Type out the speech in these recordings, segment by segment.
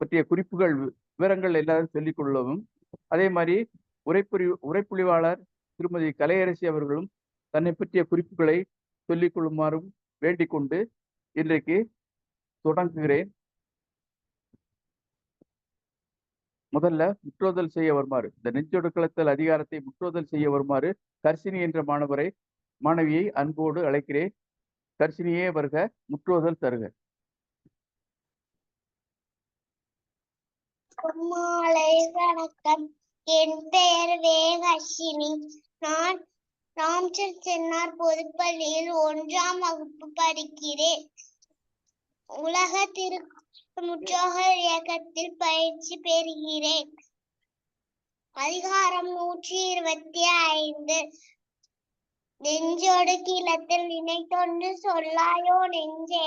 பற்றிய குறிப்புகள் விவரங்கள் எல்லாரும் சொல்லிக் கொள்ளவும், அதே மாதிரி உரைப்புரிவாளர் திருமதி கலையரசி அவர்களும் தன்னை பற்றிய குறிப்புகளை சொல்லிக் கொள்ளுமாறும் வேண்டிக் கொண்டு இன்றைக்கு தொடங்குகிறேன். முதல்ல முற்றோதல் செய்ய வருமாறு, இந்த நெஞ்சொடுக்கலத்தல் அதிகாரத்தை முற்றோதல் செய்ய வருமாறு கர்சினி என்ற மாணவியை அன்போடு அழைக்கிறேன். கர்சினியே வருக, முற்றோதல் தருக. மாலை வணக்கம். என் பெயர் வேகர்ஷினி. நான் ராம்சந்த் சென்னார் பொதுப்பள்ளியில் 1ஆம் வகுப்பு படிக்கிறேன். உலக முற்றோதல் இயக்கத்தில் பயிற்சி பெறுகிறேன். அதிகாரம் 125. நெஞ்சோடு கிளத்தில் நினைத்தொன்று சொல்லாயோ நெஞ்சே,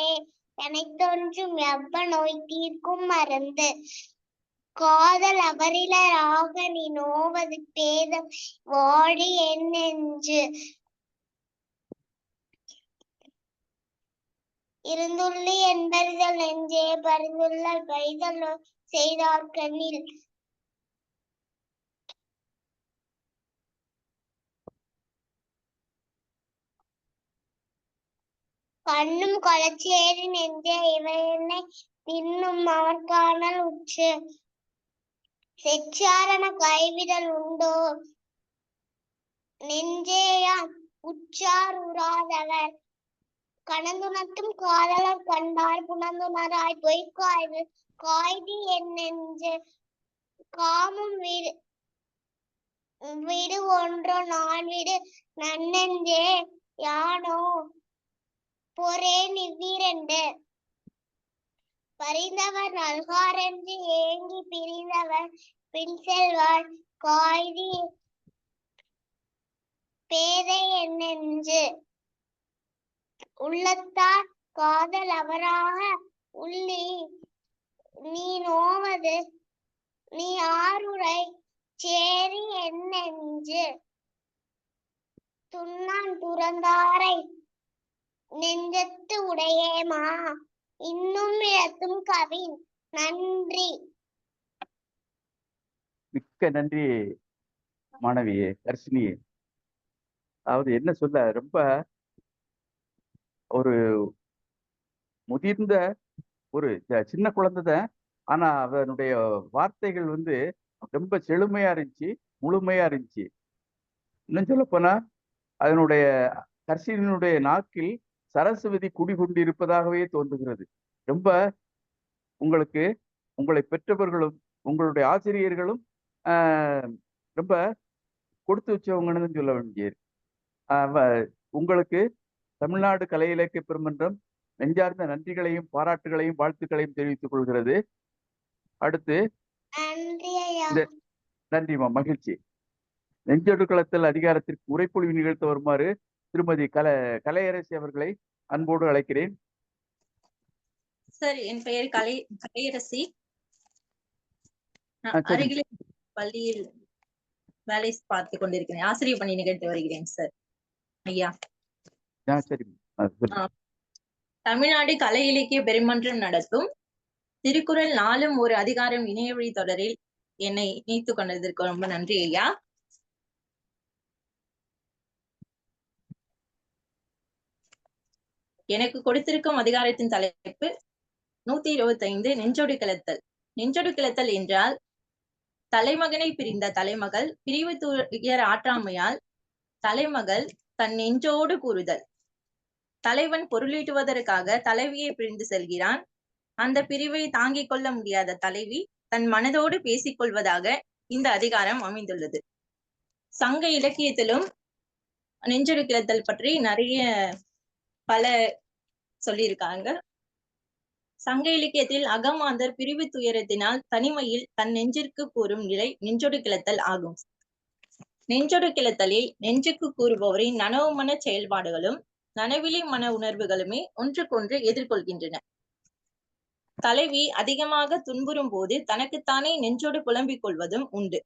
எனைத்தொன்றும் எவ்வ நோய் தீர்க்கும் மருந்து. காதல் அவரிலராக நீ நோவது பேதம் வாடி என் நெஞ்சு. இருந்துள்ளி என்பறிதல் நெஞ்சே, பரிந்துள்ளல் பைதல் செய்தார்கண்ணில். கண்ணும் கொளச்சேரி நெஞ்சே, இவை என்னை தின்னும் அவர் காணல் உற்று. செச்சாரண கைவிடல் உண்டோ நெஞ்சேயாம் உற்றார் உறாதவர். கணந்துணர்த்தும் காதலர் கண்டார் புணர்ந்துணராய் பொய்க்காய்வு காய்தி என் நெஞ்சு. காமும் விடு ஒன்றோ நான் விடு நன்னெஞ்சே, யானோ பொறேன் இவ்விரண்டு. பறிந்தவர் நல்காரென்று ஏங்கி பிரிந்தவர் பின் செல்வார் காய்தி பேதை என் நெஞ்சு. உள்ளத்தார் காதல் அவராக உள்ளி நீ நோவது நீ ஆருரை சேரி என் நெஞ்சு. துண்ணான் துறந்தாரை நெஞ்சத்து உடையேமா, இன்னும் இழத்தும் கவின். நன்றி. மிக்க நன்றி மாணவியே கர்ஷினியே. அதாவது என்ன சொல்ல, ரொம்ப ஒரு முதிர்ந்த ஒரு சின்ன குழந்தை, ஆனா அவனுடைய வார்த்தைகள் ரொம்ப செழுமையா இருந்துச்சு, முழுமையா இருந்துச்சு. இன்னும் சொல்ல போனா அதனுடைய கர்ஷினியினுடைய நாக்கில் சரஸ்வதி குடிகொண்டிருப்பதாகவே தோன்றுகிறது. ரொம்ப உங்களை பெற்றவர்களும் உங்களுடைய ஆசிரியர்களும் ரொம்ப கொடுத்து வச்சவங்கன்னு சொல்ல வேண்டியது. உங்களுக்கு தமிழ்நாடு கலை இலக்கிய பெருமன்றம் நெஞ்சார்ந்த நன்றிகளையும் பாராட்டுகளையும் வாழ்த்துக்களையும் தெரிவித்துக் கொள்கிறது. அடுத்து நன்றிமா, மகிழ்ச்சி. நெஞ்சொடுக்கலத்தல் அதிகாரத்திற்கு உரைப்பொழிவு நிகழ்த்த வருமாறு திருமதி கலையரசி அவர்களை அன்போடு அழைக்கிறேன். சார், என் பெயர் கலையரசி. அருகில் பள்ளியில் வேலை பார்த்து கொண்டிருக்கிறேன். ஆசிரியர் பணி நிகழ்த்தி வருகிறேன் சார். ஐயா, தமிழ்நாடு கலை இலக்கிய பெருமன்றம் நடத்தும் திருக்குறள் 4ம் ஒரு அதிகாரம் இணையவழி தொடரில் என்னை இணைத்துக் கொண்டதற்கு ரொம்ப நன்றி ஐயா. எனக்கு கொடுத்திருக்கும் அதிகாரத்தின் தலைப்பு 125 நெஞ்சொடு கிளத்தல். நெஞ்சொடு கிளத்தல் என்றால் தலைமகனை பிரிந்த தலைமகள் பிரிவு துயர் ஆற்றாமையால் தலைமகள் தன் நெஞ்சோடு கூறுதல். தலைவன் பொருளீட்டுவதற்காக தலைவியை பிரிந்து செல்கிறான். அந்த பிரிவை தாங்கிக் கொள்ள முடியாத தலைவி தன் மனதோடு பேசிக் கொள்வதாக இந்த அதிகாரம் அமைந்துள்ளது. சங்க இலக்கியத்திலும் நெஞ்சொடு கிளத்தல் பற்றி நிறைய பல சொல்லியிருக்காங்க. சங்க இலக்கியத்தில் அகமாந்தர் பிரிவு துயரத்தினால் தனிமையில் தன் நெஞ்சிற்கு கூறும் நிலை நெஞ்சொடு கிளத்தல் ஆகும். நெஞ்சொடு கிளத்தலில் நெஞ்சுக்கு கூறுபவரின் நனவு மன செயல்பாடுகளும் நனவிலி மன உணர்வுகளுமே ஒன்றுக்கொன்று எதிர்கொள்கின்றன. தலைவி அதிகமாக துன்புறும் போது தனக்குத்தானே நெஞ்சோடு புலம்பிக் கொள்வதும் உண்டு.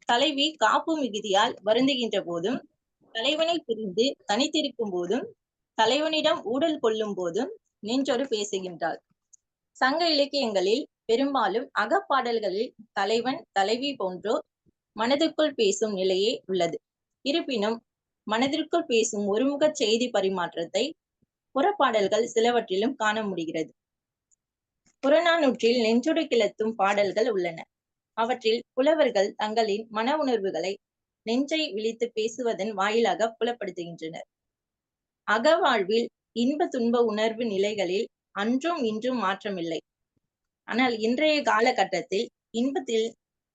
தலைவி காப்பு மிகுதியால் வருந்துகின்ற போதும், தலைவனை பிரிந்து தனித்திருக்கும் போதும், தலைவனிடம் ஊடல் கொள்ளும் போதும் நெஞ்சோடு பேசுகின்றாள். சங்க இலக்கியங்களில் பெரும்பாலும் அகப்பாடல்களில் தலைவன் தலைவி போன்றோர் மனதிற்குள் பேசும் நிலையே உள்ளது. இருப்பினும் மனதிற்குள் பேசும் ஒருமுக செய்தி பரிமாற்றத்தை புறப்பாடல்கள் சிலவற்றிலும் காண முடிகிறது. புறநானூற்றில் நெஞ்சொடு கிளத்தும் பாடல்கள் உள்ளன. அவற்றில் புலவர்கள் தங்களின் மன உணர்வுகளை நெஞ்சை விழித்து பேசுவதன் வாயிலாக புலப்படுத்துகின்றனர். அகவாழ்வில் இன்ப துன்ப உணர்வு நிலைகளில் அன்றும் இன்றும் மாற்றமில்லை. ஆனால் இன்றைய காலகட்டத்தில் இன்பத்தில்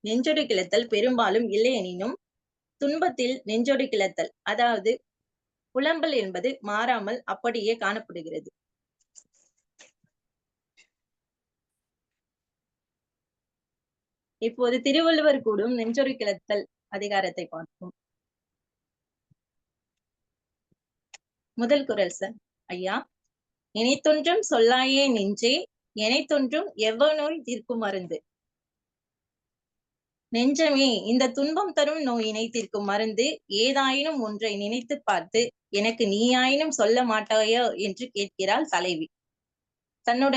நெஞ்சொடு கிளத்தல் பெரும்பாலும் இல்லை எனினும் துன்பத்தில் நெஞ்சொடு கிளத்தல், அதாவது புலம்பல் என்பது மாறாமல் அப்படியே காணப்படுகிறது. இப்போது திருவள்ளுவர் கூடும் நெஞ்சொடு கிளத்தல் அதிகாரத்தை பார்ப்போம். முதல் குறள் சார். ஐயா, நினைத்தொன்றும் சொல்லாயே நெஞ்சே, எனைத்தொன்றும் எவ்வநோய் தீர்க்கும் மருந்து. நெஞ்சமே, இந்த துன்பம் தரும் நோயினை தீர்க்கும் மருந்து ஏதாயினும் ஒன்றை நினைத்து பார்த்து எனக்கு நீயாயினும் சொல்ல மாட்டாயோ என்று கேட்கிறாள் தலைவி. தன்னோட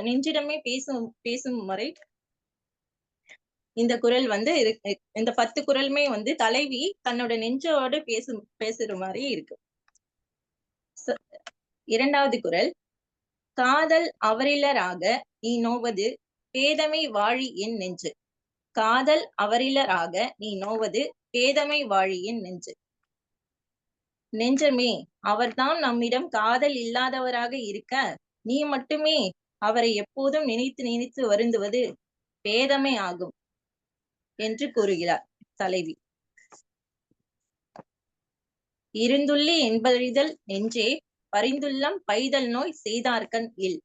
நெஞ்சிடமே பேசும் முறை இந்த குறள் இந்த 10 குறளுமே தலைவி தன்னோட நெஞ்சோடு பேசுற மாதிரி இருக்கு. இரண்டாவது குறள். காதல் அவரிலராக நீ நோவது பேதமை வாழி என் நெஞ்சு. காதல் அவரிலராக நீ நோவது பேதமை வாழி என் நெஞ்சு. நெஞ்சமே, அவர்தான் நம்மிடம் காதல் இல்லாதவராக இருக்க நீ மட்டுமே அவரை எப்போதும் நினைத்து நினைத்து வருந்துவது பேதமை ஆகும் என்று கூறுகிறார் தலைவி. இருந்துள்ளி என்பறிதல் நெஞ்சே, பரிந்துள்ளம் பைதல் நோய் செய்தார்கண் இல்.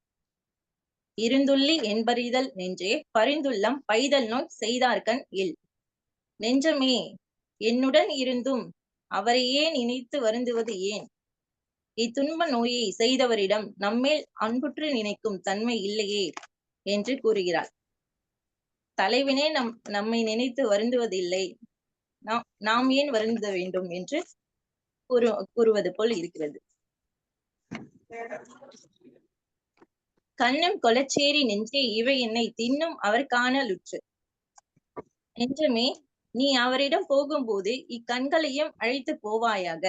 இருந்துள்ளி என்பறிதல் நெஞ்சே, பரிந்துள்ளம் பைதல் நோய் செய்தார்கண் இல். நெஞ்சமே, என்னுடன் இருந்தும் அவரையே நினைத்து வருந்துவது ஏன்? இத்துன்ப நோயை செய்தவரிடம் நம்மேல் அன்புற்று நினைக்கும் தன்மை இல்லையே என்று கூறுகிறார். தலைவினே நம்மை நினைத்து வருந்துவதில்லை, நாம் ஏன் வருந்த வேண்டும் என்று கூறுவது போல் இருக்கிறது. கண்ணும் கொலச்சேரி நெஞ்சே, இவை என்னை தின்னும் அவர் காணலுற்று. நெஞ்சமே, நீ அவரிடம் போகும்போது இக்கண்களையும் அழைத்து போவாயாக.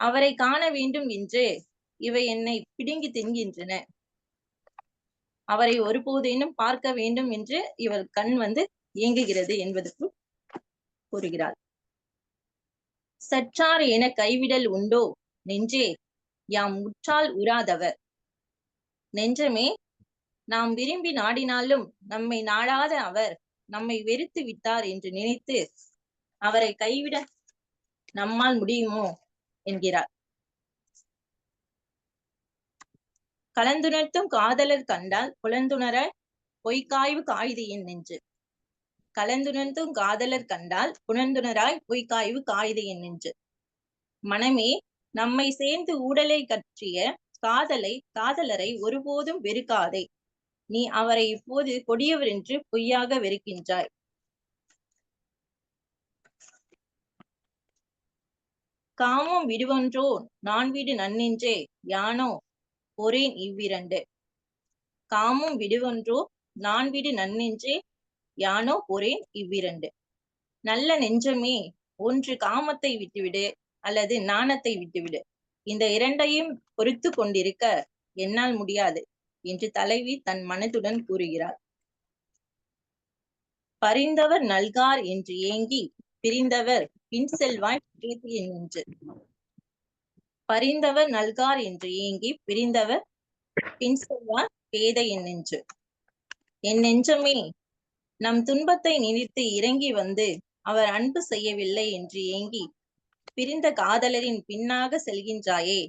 அவரை காண வேண்டும் என்று இவை என்னை பிடுங்கி தின்கின்றன. அவரை ஒருபோதேனும் பார்க்க வேண்டும் என்று இவள் கண் இயங்குகிறது என்பதற்கு கூறுகிறாள். சற்றார் என கைவிடல் உண்டோ நெஞ்சே, யாம் முற்றால் உறாதவர். நெஞ்சமே, நாம் விரும்பி நாடினாலும் நம்மை நாடாத அவர் நம்மை வெறுத்து விட்டார் என்று நினைத்து அவரை கைவிட நம்மால் முடியுமோ என்கிறார். கலந்துணர்த்தும் காதலர் கண்டால் புலந்துணர பொய்க்காய்வு காய்து என் நெஞ்சு. கலந்துணர்த்தும் காதலர் கண்டால் புலந்துணராய் பொய்க்காய்வு காய்து என் நெஞ்சு. மனமே, நம்மை சேர்ந்து ஊடலை கற்றிய காதலரை ஒருபோதும் வெறுக்காதே. நீ அவரை இப்போது கொடியவர் என்று பொய்யாக வெறுக்கின்றாய். காமம் விடுவன்றோ நான் விடு நன்னெஞ்சே, யானோ பொறேன் இவ்விரண்டு. காமம் விடுவன்றோ நான் விடு நன்னெஞ்சே, யானோ பொறேன் இவ்விரண்டு. நல்ல நெஞ்சமே, ஒன்று காமத்தை விட்டுவிடு அல்லது நாணத்தை விட்டுவிடு. இந்த இரண்டையும் பொறுத்து கொண்டிருக்க என்னால் முடியாது என்று தலைவி தன் மனதுடன் கூறுகிறார். பரிந்தவர் நல்கார் என்று ஏங்கி பிரிந்தவர் பின் செல்வாய் பேசி என் நெஞ்சு. பரிந்தவர் நல்கார் என்று ஏங்கி பிரிந்தவர் பின் செல்வார் பேத என் நெஞ்சு. என் நெஞ்சமே, நம் துன்பத்தை நினைத்து இறங்கி வந்து அவர் அன்பு செய்யவில்லை என்று ஏங்கி பிரிந்த காதலரின் பின்னாக செல்கின்றாயே,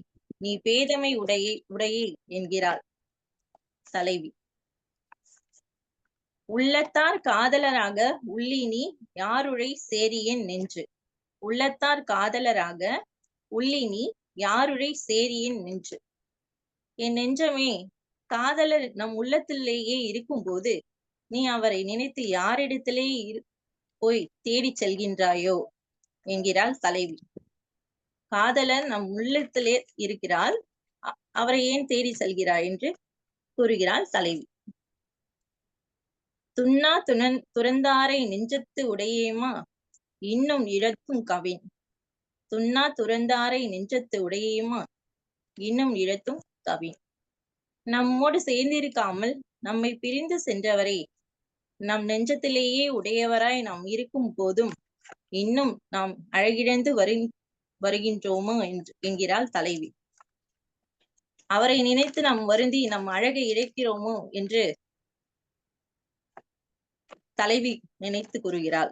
நீ பேதமை உடையே என்கிறாள் தலைவி. உள்ளத்தார் காதலராக உள்ளி நீ யாருழை சேரியன் நெஞ்சு. உள்ளத்தார் காதலராக உள்ளி நீ யாருழை சேரியன் நெஞ்சு. என் நெஞ்சமே, காதலர் நம் உள்ளத்திலேயே இருக்கும் போது நீ அவரை நினைத்து யாரிடத்திலே போய் தேடி செல்கின்றாயோ என்கிறாள் தலைவி. காதலர் நம் உள்ளத்திலே இருக்கிறாள், அவரை ஏன் தேடி செல்கிறாய் என்று கூறுகிறாள் தலைவி. துறந்தாரை நெஞ்சத்து உடையேமா இன்னும் இழக்கும் கவின். துன்னா துறந்தாரை நெஞ்சத்து உடையேமா இன்னும் இழத்தும் கவின். நம்மோடு சேர்ந்திருக்காமல் நம்மை பிரிந்து சென்றவரை நம் நெஞ்சத்திலேயே உடையவராய் நாம் இருக்கும் போதும் இன்னும் நாம் அழகிழந்து வருகின்றோமோ என்கிறாள் தலைவி. அவரை நினைத்து நாம் வருந்தி நம் அழகை இழக்கிறோமோ என்று தலைவி நினைத்து கூறுகிறாள்.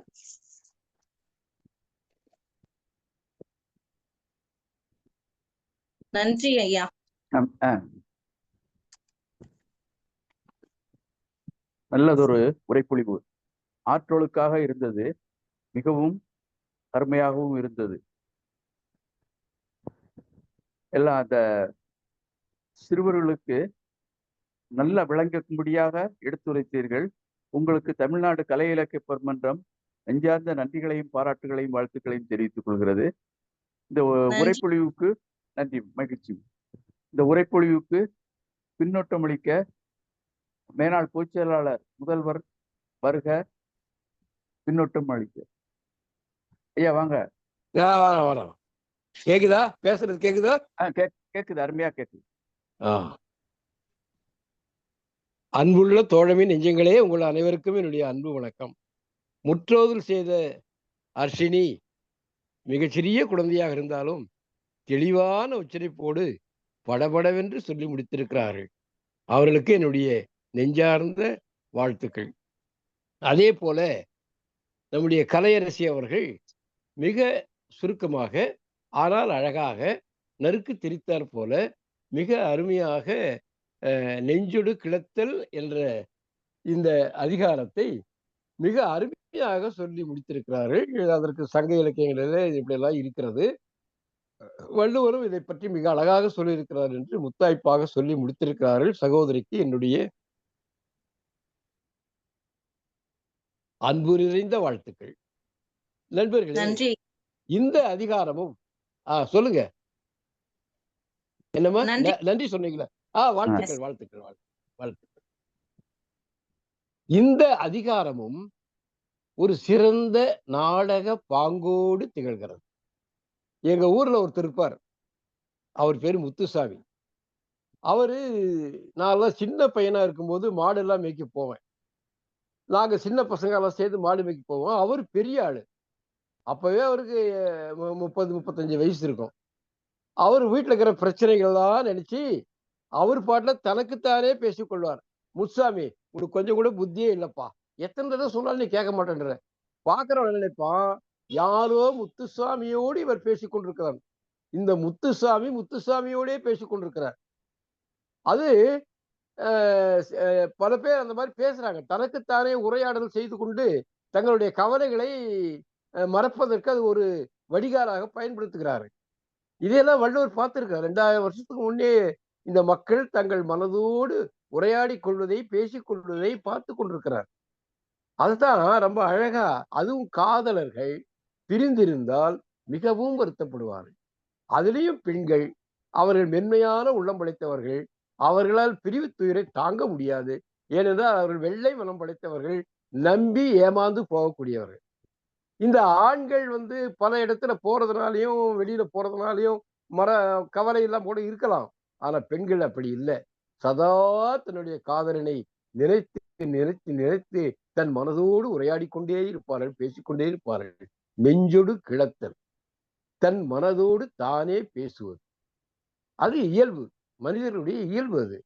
நன்றி ஐயா. நல்லதொரு உரைப்பொழிவு. ஆற்றலுக்காக இருந்தது, மிகவும் அருமையாகவும் இருந்தது. எல்லாம் அந்த சிறுவர்களுக்கு நல்ல விளங்கும்படியாக எடுத்துரைத்தீர்கள். உங்களுக்கு தமிழ்நாடு கலை இலக்கிய பெருமன்றம் நெஞ்சார்ந்த நன்றிகளையும் பாராட்டுகளையும் வாழ்த்துக்களையும் தெரிவித்துக் கொள்கிறது. இந்த உரைப்பொழிவுக்கு நன்றி, மகிழ்ச்சி. இந்த உரைப்பொழிவுக்கு பின்னோட்டம் அளிக்க மேனாள் பொதுச் செயலாளர் முதல்வர் வருக, பின்னோட்டம் அளிக்க. ஐயா வாங்க. கேக்குதா? பேசுறது கேக்குதா? கேக்குது, அருமையா கேக்குது. அன்புள்ள தோழமையின் நெஞ்சங்களே, உங்கள் அனைவருக்கும் என்னுடைய அன்பு வணக்கம். முற்றோதல் செய்த அர்ஷினி மிகச்சிறிய குழந்தையாக இருந்தாலும் தெளிவான உச்சரிப்போடு படபடவென்று சொல்லி முடித்திருக்கிறார்கள். அவர்களுக்கு என்னுடைய நெஞ்சார்ந்த வாழ்த்துக்கள். அதே போல நம்முடைய கலையரசி அவர்கள் மிக சுருக்கமாக ஆனால் அழகாக நறுக்கு திரித்தார் போல மிக அருமையாக நெஞ்சொடு கிளத்தல் என்ற இந்த அதிகாரத்தை மிக அருமையாக சொல்லி முடித்திருக்கிறார்கள். அதற்கு சங்க இலக்கியங்களில் இப்படியெல்லாம் இருக்கிறது. வள்ளுவரும் இதை பற்றி மிக அழகாக சொல்லியிருக்கிறார் என்று முத்தாய்ப்பாக சொல்லி முடித்திருக்கிறார்கள். சகோதரிக்கு என்னுடைய அன்பு நிறைந்த வாழ்த்துக்கள். நண்பர்களே, இந்த அதிகாரமும் சொல்லுங்க என்னமா நன்றி சொன்னீங்களா? வாழ்த்துக்கள் வாழ்த்துக்கள் வாழ்த்துக்கள். இந்த அதிகாரமும் ஒரு சிறந்த நாடக பாங்கோடு திகழ்கிறது. எங்க ஊர்ல ஒருத்தர் இருப்பார், அவர் பேரு முத்துசாமி. அவரு நான் சின்ன பையனா இருக்கும்போது மாடு எல்லாம் மேய்க்க போவேன். நாங்க சின்ன பசங்க எல்லாம் சேர்ந்து மாடு மேய்க்க போவோம். அவர் பெரிய ஆளு, அப்பவே அவருக்கு 30-35 வயசு இருக்கும். அவர் வீட்டுல இருக்கிற பிரச்சனைகள்லாம் நினைச்சு அவர் பாட்டுல தனக்குத்தானே பேசிக்கொள்வார். முத்துசாமி, உனக்கு கொஞ்சம் கூட புத்தியே இல்லப்பா, எத்தனை தடவை சொன்னாலும் நீ கேட்க மாட்டேன்ற. பாக்குறவன் நினைப்பான், யாரோ முத்துசாமியோடு இவர் பேசிக் கொண்டிருக்கிறார். இந்த முத்துசாமியோடே பேசிக் கொண்டிருக்கிறார். அது பல பேர் அந்த மாதிரி பேசுறாங்க. தனக்குத்தானே உரையாடல் செய்து கொண்டு தங்களுடைய கவலைகளை மறப்பதற்கு அது ஒரு வடிகாலாக பயன்படுத்துகிறார்கள். இதையெல்லாம் வள்ளுவர் பார்த்திருக்கார். 2000 வருஷத்துக்கு முன்னே இந்த மக்கள் தங்கள் மனதோடு உரையாடி கொள்வதை, பேசிக் கொள்வதை பார்த்து கொண்டிருக்கிறார். அதுதான் ரொம்ப அழகா. அதுவும் காதலர்கள் பிரிந்திருந்தால் மிகவும் வருத்தப்படுவார்கள். அதிலேயும் பெண்கள், அவர்கள் மென்மையான உள்ளம் படைத்தவர்கள், அவர்களால் பிரிவு துயரை தாங்க முடியாது. ஏனென்றால் அவர்கள் வெள்ளை மனம் படைத்தவர்கள், நம்பி ஏமாந்து போகக்கூடியவர்கள். இந்த ஆண்கள் பல இடத்துல போறதுனாலையும் வெளியில போறதுனாலையும் கவலை எல்லாம் கூட இருக்கலாம். ஆனா பெண்கள் அப்படி இல்லை. சதா தன்னுடைய காதலனை நினைத்து நினைத்து நினைத்து தன் மனதோடு உரையாடி கொண்டே இருப்பார்கள், பேசிக்கொண்டே இருப்பார்கள். நெஞ்சொடு கிளத்தல், தன் மனதோடு தானே பேசுவது, அது இயல்பு, மனிதர்களுடைய இயல்பு. அது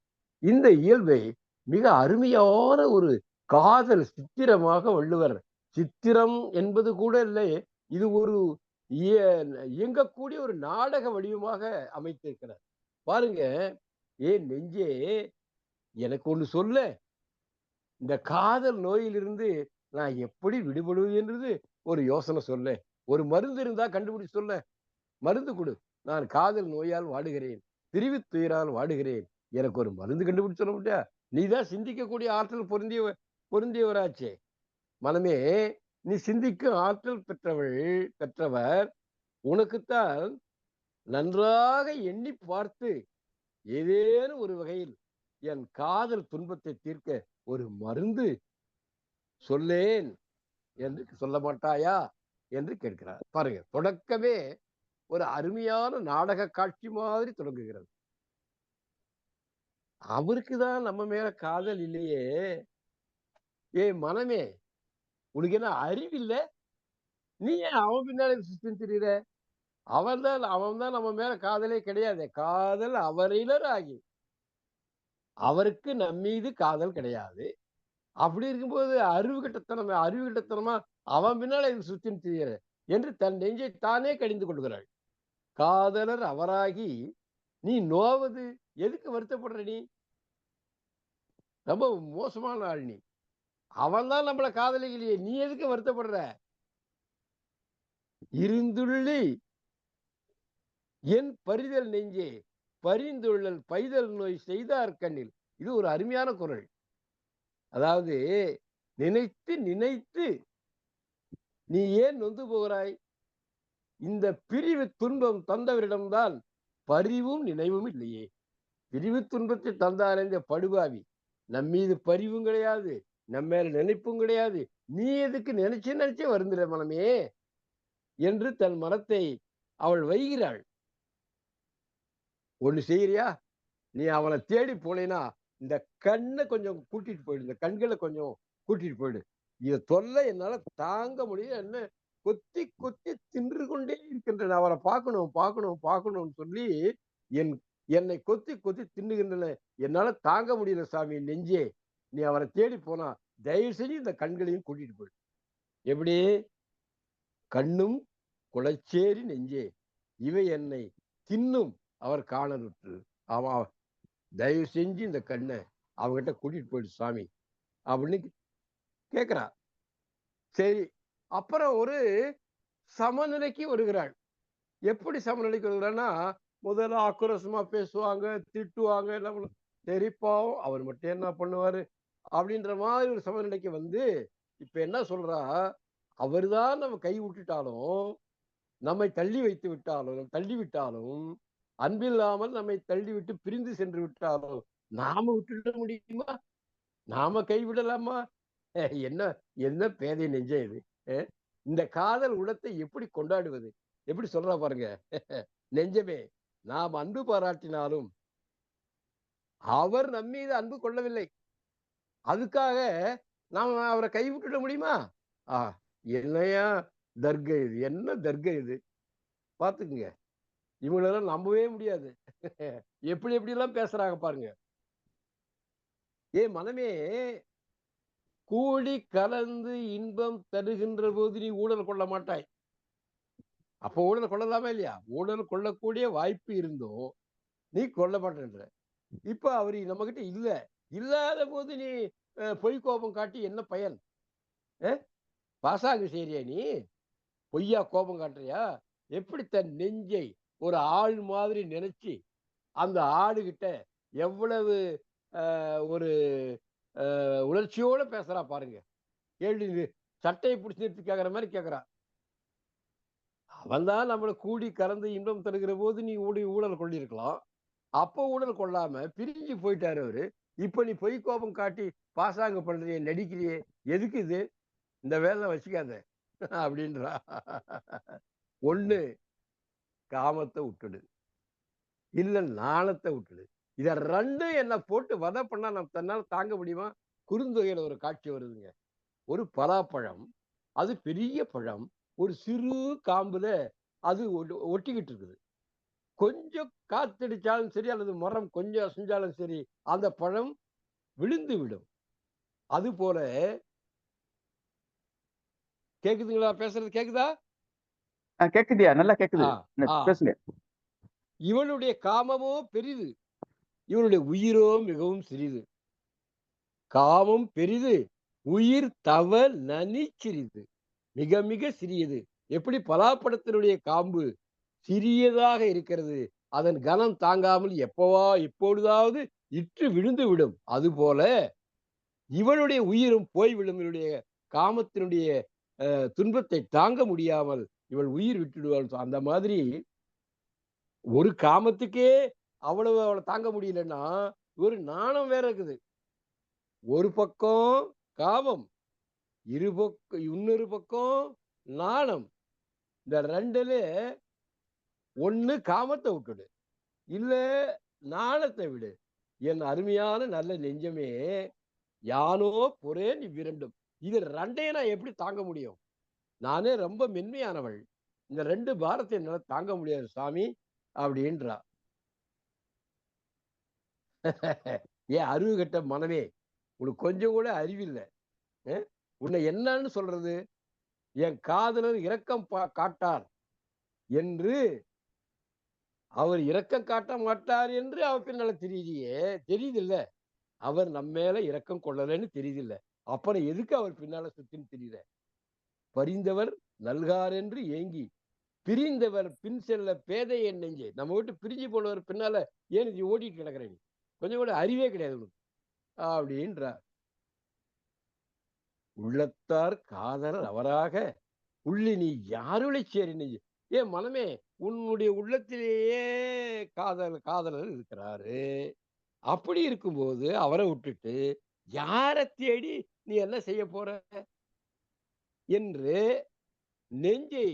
இந்த இயல்பை மிக அருமையான ஒரு காதல் சித்திரமாக வள்ளுவர், சித்திரம் என்பது கூட இல்லை, இது ஒரு இயங்கக்கூடிய ஒரு நாடக வடிவமாக அமைத்திருக்கிறார். பாருங்க, ஏன் நெஞ்சே எனக்கு ஒண்ணு சொல்ல, இந்த காதல் நோயிலிருந்து நான் எப்படி விடுபடுவது என்றது ஒரு யோசனை சொல்ல. ஒரு மருந்து இருந்தா கண்டுபிடிச்சு சொல்ல. மருந்து கொடு, நான் காதல் நோயால் வாடுகிறேன், பிரிவு துயரால் வாடுகிறேன், எனக்கு ஒரு மருந்து கண்டுபிடிச்சு சொல்ல முடியா? நீதான் சிந்திக்கக்கூடிய ஆற்றல் பொருந்தியவராச்சே. மனமே, நீ சிந்திக்கும் ஆற்றல் பெற்றவர். உனக்குத்தான் நன்றாக எண்ணி பார்த்து ஏதேனும் ஒரு வகையில் என் காதல் துன்பத்தை தீர்க்க ஒரு மருந்து சொல்லேன் என்று சொல்ல மாட்டாயா என்று கேட்கிறார். பாருங்க, தொடக்கமே ஒரு அருமையான நாடக காட்சி மாதிரி தொடங்குகிறது. அவருக்குதான் நம்ம மேல காதல் இல்லையே. மனமே, உனக்கு என்ன அறிவில்ல? நீ ஏன் அவன் பின்னாடி சுத்தின்னு திரியிற? அவன் தான் நம்ம மேல காதலே கிடையாது. காதல் அவரிலர் ஆகி அவருக்கு நம் மீது காதல் கிடையாது. அப்படி இருக்கும்போது அறிவு கட்டத்தனமா அவன் பின்னால சுத்தின்னு திரியிற என்று தன் நெஞ்சை தானே கடிந்து கொள்கிறாள். காதலர் அவராகி நீ நோவது எதுக்கு வருத்தப்படுற? நீ ரொம்ப மோசமான ஆள். நீ அவன் தான் நம்மள காதலிக்கலையே, நீ எதுக்கு வருத்தப்படுற? இருந்துள்ளி என் பரிதல் நெஞ்சே பரிந்துள்ளல் பைதல் நோய் செய்தார் கண்ணில். இது ஒரு அருமையான குரல். அதாவது, நினைத்து நினைத்து நீ ஏன் நொந்து போகிறாய்? இந்த பிரிவு துன்பம் தந்தவரிடம்தான் பரிவும் நினைவும் இல்லையே. பிரிவு துன்பத்தை தந்தார் இந்த படுபாவி. நம் மீது பரிவும் கிடையாது, நம்ம மேல நினைப்பும் கிடையாது. நீ எதுக்கு நினைச்சே வருந்துற மனமே என்று தன் மனத்தை அவள் வைகிறாள். ஒண்ணு செய்யறியா? நீ அவனை தேடி போனேன்னா இந்த கண்ணை கொஞ்சம் கூட்டிட்டு போயிடு, இந்த கண்களை கொஞ்சம் கூட்டிட்டு போயிடு. இத தொல்லை என்னால தாங்க முடியல. என்ன கொத்தி கொத்தி தின்று கொண்டே இருக்கின்றன. அவரை பார்க்கணும் பார்க்கணும் பார்க்கணும்னு சொல்லி என்னை கொத்தி கொத்தி தின்னுகின்றன. என்னால தாங்க முடியல சாமி. நெஞ்சே, நீ அவரை தேடி போனா தயவு செஞ்சு இந்த கண்களையும் கூட்டிட்டு போயிடு. எப்படி? கண்ணும் குளச்சேரி நெஞ்சே இவை என்னை தின்னும் அவர் காணலுற்று. அவன் தயவு செஞ்சு இந்த கண்ணை அவங்கிட்ட கூட்டிட்டு போயிடு சாமி அப்படின்னு கேட்கிறா. சரி, அப்புறம் ஒரு சமநிலைக்கு வருகிறாள். எப்படி சமநிலைக்கு வருகிறான்னா, முதல்ல ஆக்ரோஷமா பேசுவாங்க, திட்டுவாங்க, என்ன பண்ணுவாங்க. சரி, பாவம் அவர் மட்டும் என்ன பண்ணுவாரு அப்படின்ற மாதிரி ஒரு சமநிலைக்கு வந்து இப்ப என்ன சொல்றா, அவர்தான் நம்ம கை விட்டுட்டாலும், நம்மை தள்ளி வைத்து விட்டாலும், தள்ளி விட்டாலும், அன்பில்லாமல் நம்மை தள்ளி விட்டு பிரிந்து சென்று விட்டாலும் நாம விட்டுட முடியுமா? நாம கைவிடலாமா? என்ன என்ன பேதை நெஞ்ச இது. இந்த காதல் உலகத்தை எப்படி கொண்டாடுவது? எப்படி சொல்றா பாருங்க. நெஞ்சமே, நாம் அன்பு பாராட்டினாலும் அவர் நம்மீது அன்பு கொள்ளவில்லை. அதுக்காக நாம் அவரை கைவிட்டுட முடியுமா? என்னையா தர்க்க இது, என்ன தர்க்க இது பாத்துக்குங்க. இவங்களெல்லாம் நம்பவே முடியாது. எப்படி எப்படி எல்லாம் பேசுறாங்க பாருங்க. மனமே, கூடி கலந்து இன்பம் தருகின்ற போது நீ ஊழல் கொள்ள மாட்டாய். அப்போ ஊழல் கொள்ளலாமா இல்லையா? ஊழல் கொள்ளக்கூடிய வாய்ப்பு இருந்தோம், நீ கொள்ள மாட்டேன்ற. இப்ப அவரு நம்ம கிட்ட இல்லாத போது நீ பொய் கோபம் காட்டி என்ன பயன்? பாசாங்கு செய்றியா நீ? பொய்யா கோபம் காட்டுறியா? எப்படி தன் நெஞ்சை ஒரு ஆள் மாதிரி நினைச்சு அந்த ஆடுகிட்ட எவ்வளவு ஒரு உணர்ச்சியோட பேசுறா பாருங்க. கேள்வி சட்டையை பிடிச்சி நிறுத்தி கேட்கிற மாதிரி கேட்கிறா. அவன் தான் நம்மளை கூடி கலந்து இன்பம் தருகிற போது நீ ஊழல் கொள்ளிருக்கலாம். அப்போ ஊழல் கொள்ளாம பிரிஞ்சு போயிட்டாரு அவரு. இப்ப நீ பொய் கோபம் காட்டி பாசாங்க பண்றிய, நடிக்கிறியே, எதுக்கு இது? இந்த வேலை வச்சுக்காத அப்படின்றா. ஒண்ணு காமத்தை விட்டுடு, இல்ல நாணத்தை விட்டுடு. இத ரெண்டும் என்ன போட்டு வதை பண்ணா நம்ம தன்னால தாங்க முடியுமா? குறுந்தொகையில ஒரு காட்சி வருதுங்க. ஒரு பலாப்பழம், அது பெரிய பழம், ஒரு சிறு காம்புல அது ஒட்டிக்கிட்டு இருக்குது. கொஞ்சம் காத்தடிச்சாலும் சரி, அல்லது மரம் கொஞ்சம் அசைஞ்சாலும் சரி, அந்த பழம் விழுந்து விடும். அது போல கேக்குதுங்களா? பேசுறது கேக்குதா? கேக்குதியா? நல்லா கேக்குது, பேசுங்க. இவனுடைய காமமோ பெரிது, இவனுடைய உயிரோ மிகவும் சிறிது. காமம் பெரிது, உயிர் தவ நனி சிறிது, மிக மிக சிறியது. எப்படி பலாப்பழத்தினுடைய காம்பு சிறியதாக இருக்கிறது, அதன் கனம் தாங்காமல் எப்பொழுதாவது இற்று விழுந்து விடும். அதுபோல இவனுடைய உயிரும் போய்விடும். இவனுடைய காமத்தினுடைய துன்பத்தை தாங்க முடியாமல் இவள் உயிர் விட்டுடுவாள். அந்த மாதிரி ஒரு காமத்துக்கே அவளை தாங்க முடியலன்னா ஒரு நாணம் வேற இருக்குது. ஒரு பக்கம் காமம், இன்னொரு பக்கம் நாணம். இந்த ரெண்டுல ஒண்ணு காமத்தை விட்டுடு, இல்ல நாணத்தை விடு. என் அருமையான நல்ல நெஞ்சமே, யானோ பொறேன் இவ்விரண்டும். இது ரெண்டையும் நான் எப்படி தாங்க முடியும்? நானே ரொம்ப மென்மையானவள். இந்த 2 பாரத்தை என்னால தாங்க முடியாது சாமி அப்படின்றா. ஏன் அறிவு கெட்ட மனமே, உனக்கு கொஞ்சம் கூட அறிவில்லை. உன்னை என்னன்னு சொல்றது? என் காதலர் இரக்கம் காட்டார் என்று, அவர் இரக்கம் காட்ட மாட்டார் என்று அவர் பின்னால தெரியுது இல்ல. அவர் நம்ம மேல இரக்கம் கொள்ளலன்னு தெரியுது இல்ல. அப்புறம் எதுக்கு அவர் பின்னால சுத்தின்னு தெரியல? பரிந்தவர் நல்கார் என்று ஏங்கி பிரிந்தவர் பின் செல்ல பேதை என் நெஞ்சே. நம்ம விட்டு பிரிஞ்சு போனவர் பின்னால ஏன் இது ஓடிட்டு கிடக்குறேன்? கொஞ்சம் கூட அறிவே கிடையாது உனக்கு அப்படின்றார். உள்ளத்தார் காதலர் அவராக உள்ளி நீ யாருளை சேரி நெஞ்சு. ஏன் மனமே, உன்னுடைய உள்ளத்திலேயே காதலர் இருக்கிறாரு. அப்படி இருக்கும்போது அவரை விட்டுட்டு யாரை தேடி நீ என்ன செய்ய போற என்று நெஞ்சை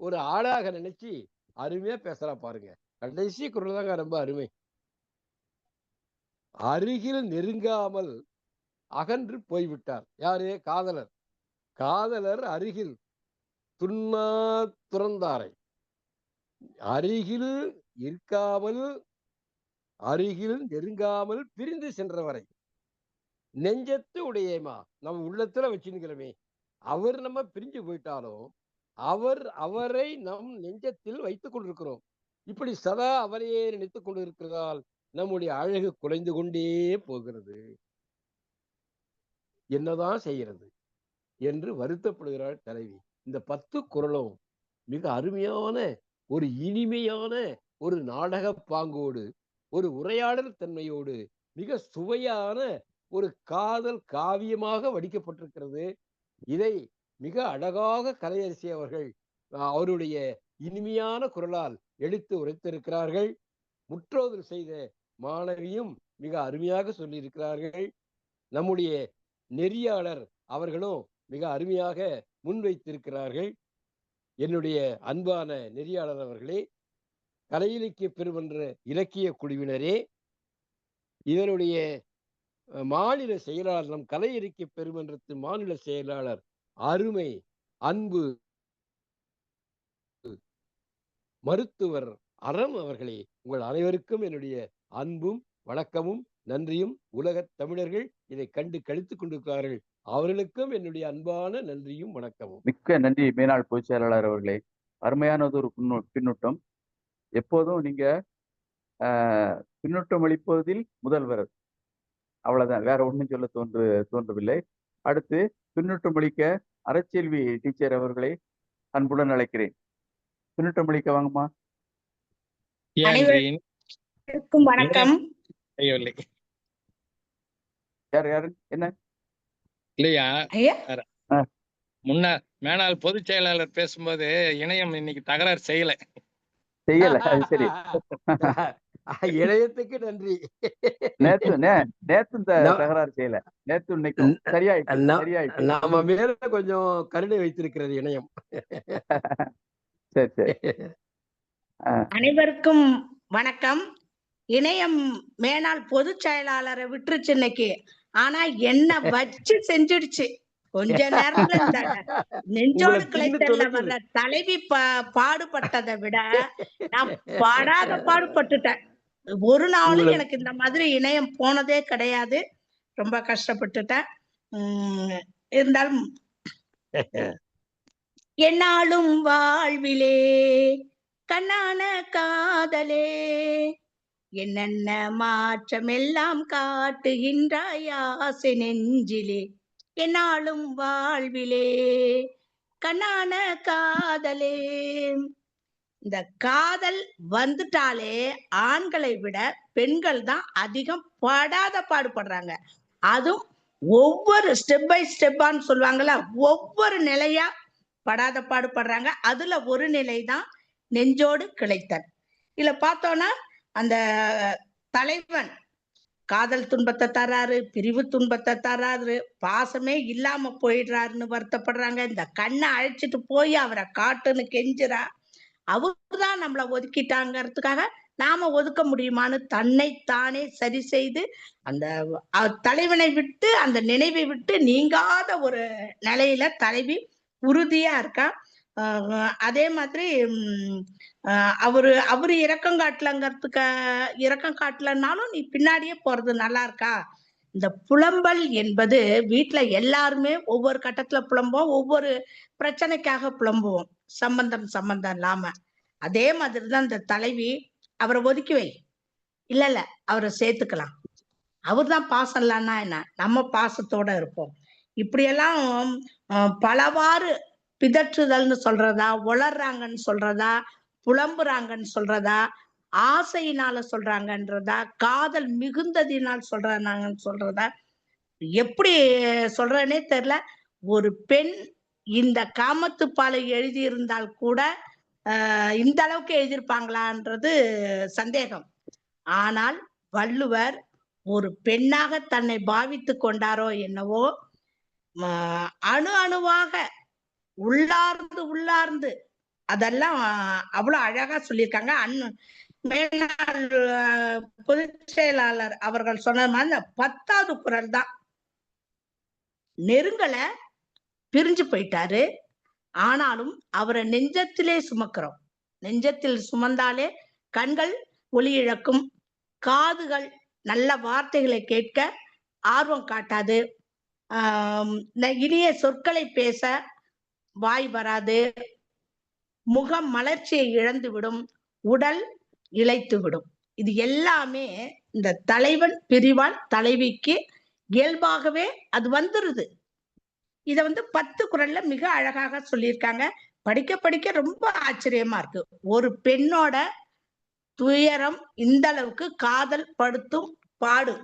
ஒரு ஆளாக நினைச்சு அருமையா பேசுறா பாருங்க. கடைசி குரல் தாங்க ரொம்ப அருமை. அருகில் நெருங்காமல் அகன்று போய்விட்டார். யாரு? காதலர். காதலர் அருகில் துண்ணா துறந்தாரை. அருகில் இருக்காமல், அருகில் நெருங்காமல் பிரிந்து சென்றவரை நெஞ்சத்து உடையேமா நம்ம உள்ளத்துல வச்சுக்கிறோமே. அவர் நம்ம பிரிஞ்சு போயிட்டாலும் அவரை நம் நெஞ்சத்தில் வைத்துக் கொண்டிருக்கிறோம். இப்படி சதா அவரையே நினைத்துக் கொண்டிருக்கிறதால் நம்முடைய அழகு குறைந்து கொண்டே போகிறது. என்னதான் செய்கிறது என்று வருத்தப்படுகிறாள் தலைவி. இந்த 10 குறளும் மிக அருமையான ஒரு இனிமையான ஒரு நாடக பாங்கோடு, ஒரு உரையாடல் தன்மையோடு, மிக சுவையான ஒரு காதல் காவியமாக வடிக்கப்பட்டிருக்கிறது. இதை மிக அழகாக கலையரசி அவர்கள் அவருடைய இனிமையான குரலால் எடுத்து உரைத்திருக்கிறார்கள். முற்றோதல் செய்த மாணவியும் மிக அருமையாக சொல்லியிருக்கிறார்கள். நம்முடைய நெறியாளர் அவர்களும் மிக அருமையாக முன்வைத்திருக்கிறார்கள். என்னுடைய அன்பான நெறியாளர் அவர்களே, கலை இலக்கிய பெருமன்ற இலக்கிய குழுவினரே, இதனுடைய மாநில செயலாளர், நம் கலை இலக்கிய பெருமன்றத்தின் மாநில செயலாளர் அருமை அன்பு மருத்துவர் அறம் அவர்களே, உங்கள் அனைவருக்கும் என்னுடைய அன்பும் வணக்கமும் நன்றியும். உலக தமிழர்கள் இதை கண்டு கழித்துக் கொண்டிருக்கிறார்கள், அவர்களுக்கும் என்னுடைய அன்பான நன்றியும் வணக்கமும். மிக்க நன்றி மேனாள் பொதுச் செயலாளர் அவர்களே. அருமையானது ஒரு பின்னூட்டம். எப்போதும் நீங்க பின்னூட்டம் அளிப்பதில் முதல்வர், அவ்வளவுதான், வேற ஒன்றும் சொல்ல தோன்றவில்லை. அடுத்து பின்னூட்டம் அளிக்க அறச்செல்வி டீச்சர் அவர்களை அன்புடன் அழைக்கிறேன். பின்னூட்டம் அளிக்க வாங்கம்மா. அனைவருக்கும் வணக்கம். யாரு என்ன இல்லையா, மேனாள் பொதுச் செயலாளர் பேசும்போது இணையம் இன்னைக்கு தகராறு செய்யல. அது சரி. இணையத்துக்கு நன்றி. நேத்து இந்த தகராறு செய்யல, நேத்து இன்னைக்கும் சரியாயிட்டு. நாம மேல கொஞ்சம் கருணை வைத்திருக்கிறது இணையம். சரி. அனைவருக்கும் வணக்கம். இணையம் மேனாள் பொதுச் செயலாளரை விட்டுருச்சு இன்னைக்கு. ஆனா என்ன வச்சு செஞ்சிடுச்சு. கொஞ்ச நேரத்துல இந்த நெஞ்சோடு கிளைத்தல்ல வர்ற தலைவி பாடுபட்டதை விட நான் பாடாத பாடுபட்டுட்டேன். ஒரு நாளும் எனக்கு இந்த மாதிரி இணையம் போனதே கிடையாது. ரொம்ப கஷ்டப்பட்டுட்டேன். இருந்தாலும் என்னாலும் வாழ்விலே கண்ணான காதலே என்னென்ன மாற்றம் எல்லாம் காட்டுகின்றாய் ஆசை நெஞ்சிலே. என்னாலும் வாழ்விலே கண்ணான காதலே. இந்த காதல் வந்துட்டாலே ஆண்களை விட பெண்கள் தான் அதிகம் படாத பாடுபடுறாங்க. அதுவும் ஒவ்வொரு ஸ்டெப் பை ஸ்டெப்பான்னு சொல்லுவாங்கல்ல, ஒவ்வொரு நிலையா படாத பாடுபடுறாங்க. அதுல ஒரு நிலை தான் நெஞ்சோடு கிளைத்தல். இதுல பார்த்தோம்னா அந்த தலைவன் காதல் துன்பத்தை தர்றாரு, பிரிவு துன்பத்தை தர்றாரு, பாசமே இல்லாம போயிடுறாருன்னு வருத்தப்படுறாங்க. இந்த கண்ணை அழைச்சிட்டு போய் அவரை காட்டுன்னு கெஞ்சுறா. அவருதான் நம்மளை ஒதுக்கிட்டாங்கிறதுக்காக நாம ஒதுக்க முடியுமான்னு தன்னை தானே சரி செய்து அந்த தலைவனை விட்டு அந்த நினைவை விட்டு நீங்காத ஒரு நிலையில தலைவி உறுதியா இருக்கா. அதே மாதிரி அவரு இரக்கம் காட்டலன்னாலும் நீ பின்னாடியே போறது நல்லா இருக்கா. இந்த புலம்பல் என்பது வீட்டுல எல்லாருமே ஒவ்வொரு கட்டத்துல புலம்புவோம், ஒவ்வொரு பிரச்சனைக்காக புலம்புவோம், சம்பந்தம் இல்லாம. அதே மாதிரிதான் இந்த தலைவி அவரை ஒதுக்கி வை, இல்ல அவரை சேர்த்துக்கலாம், அவர் தான் பாசம் இல்லைன்னா என்ன, நம்ம பாசத்தோட இருப்போம். இப்படியெல்லாம் பலவாறு பிதற்றுதல்னு சொல்றதா, உளர்றாங்கன்னு சொல்றதா, புலம்புறாங்கன்னு சொல்றதா, ஆசையினால சொல்றாங்கன்றதா, காதல் மிகுந்ததினால் சொல்றாங்கன்னு சொல்றதா, எப்படி சொல்றேனே தெரியல. ஒரு பெண் இந்த காமத்துப்பாலை எழுதியிருந்தால் கூட இந்த அளவுக்கு எழுதியிருப்பாங்களான்றது சந்தேகம். ஆனால் வள்ளுவர் ஒரு பெண்ணாக தன்னை பாவித்து கொண்டாரோ என்னவோ, அணு அணுவாக உள்ளார்ந்து அதெல்லாம் அவ்வளவு அழகா சொல்லியிருக்காங்க. மேனாள் பொதுச் செயலாளர் அவர்கள் சொன்ன மாதிரி அந்த 10வது குறள் தான். நெருங்கலை, பிரிஞ்சு போயிட்டாரு, ஆனாலும் அவரை நெஞ்சத்திலே சுமக்கிறோம். நெஞ்சத்தில் சுமந்தாலே கண்கள் ஒளி இழக்கும், காதுகள் நல்ல வார்த்தைகளை கேட்க ஆர்வம் காட்டாது, இனிய சொற்களை பேச வாய் வராது, முகம் மலர்ச்சியை இழந்து விடும், உடல் இளைத்து விடும். இது எல்லாமே இந்த தலைவன் பிரிவால் தலைவிக்கு இயல்பாகவே அது வந்துருது. இத 10 குறள்ல மிக அழகாக சொல்லியிருக்காங்க. படிக்க படிக்க ரொம்ப ஆச்சரியமா இருக்கு. ஒரு பெண்ணோட துயரம் இந்த அளவுக்கு காதல் படுத்தும் பாடு,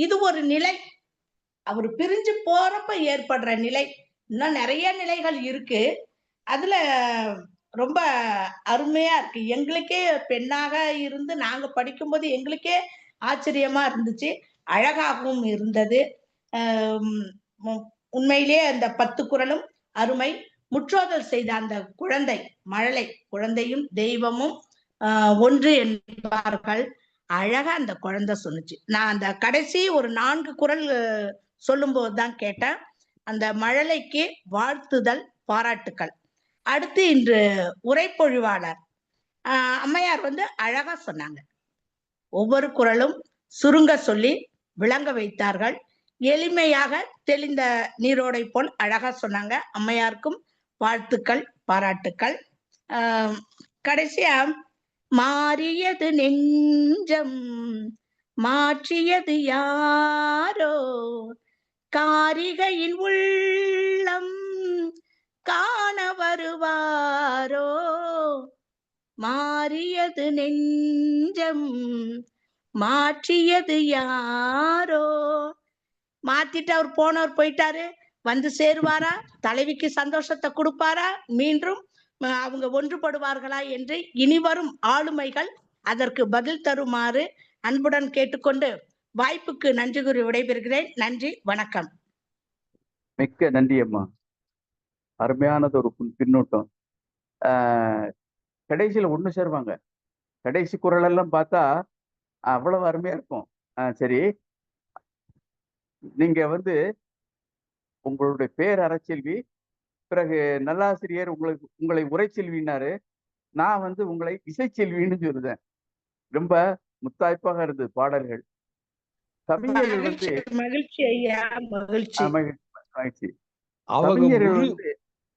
இது ஒரு நிலை, அவர் பிரிஞ்சு போறப்ப ஏற்படுற நிலை. இன்னும் நிறைய நிலைகள் இருக்கு, அதுல ரொம்ப அருமையா இருக்கு. எங்களுக்கே பெண்ணாக இருந்து நாங்க படிக்கும்போது எங்களுக்கே ஆச்சரியமா இருந்துச்சு, அழகாகவும் இருந்தது. உண்மையிலே அந்த 10 குறளும் அருமை. முற்றோதல் செய்த அந்த குழந்தை மழலை, குழந்தையும் தெய்வமும் ஒன்று என்பார்கள், அழகா அந்த குழந்தை சொன்னுச்சு. நான் அந்த கடைசி ஒரு 4 குறள் சொல்லும் போதுதான் கேட்டேன். அந்த மழலைக்கு வாழ்த்துதல், பாராட்டுக்கள். அடுத்து இன்று உரைப்பொழிவாளர் அம்மையார் அழகா சொன்னாங்க. ஒவ்வொரு குறளும் சுருங்க சொல்லி விளங்க வைத்தார்கள். எளிமையாக தெளிந்த நீரோடை போல் அழகா சொன்னாங்க. அம்மையாருக்கும் வாழ்த்துக்கள், பாராட்டுக்கள். கடைசியா, மாறியது நெஞ்சம் மாற்றியது யாரோ, காரிகையின் உள்ளம் காண வருவாரோ, மாறியது நெஞ்சம் மாற்றியது யாரோ. மாத்திட்டு அவர் போனவர் போயிட்டாரு, வந்து சேருவாரா, தலைவிக்கு சந்தோஷத்தை கொடுப்பாரா, மீண்டும் அவங்க ஒன்றுபடுவார்களா என்று இனிவரும் ஆளுமைகள் அதற்கு பதில் தருமாறு அன்புடன் கேட்டுக்கொண்டு வாய்ப்புக்கு நன்றி கூறி விடைபெறுகிறேன். நன்றி, வணக்கம். மிக்க நன்றி அம்மா, அருமையானது ஒரு பின்னூட்டம். கடைசியில ஒண்ணு சேருவாங்க, கடைசி குறள் எல்லாம் பார்த்தா அவ்வளவு அருமையா இருக்கும். சரி, நீங்க உங்களுடைய பேர் அறச்செல்வி, பிறகு நல்லாசிரியர் உங்களை உரைச்செல்வினாரு, நான் உங்களை இசைச்செல்வின்னு சொல்லுதேன். ரொம்ப முத்தாய்ப்பாக இருந்தது பாடல்கள். கவிஞர்கள் மகிழ்ச்சி ஐயா, மகிழ்ச்சி. மகிழ்ச்சி.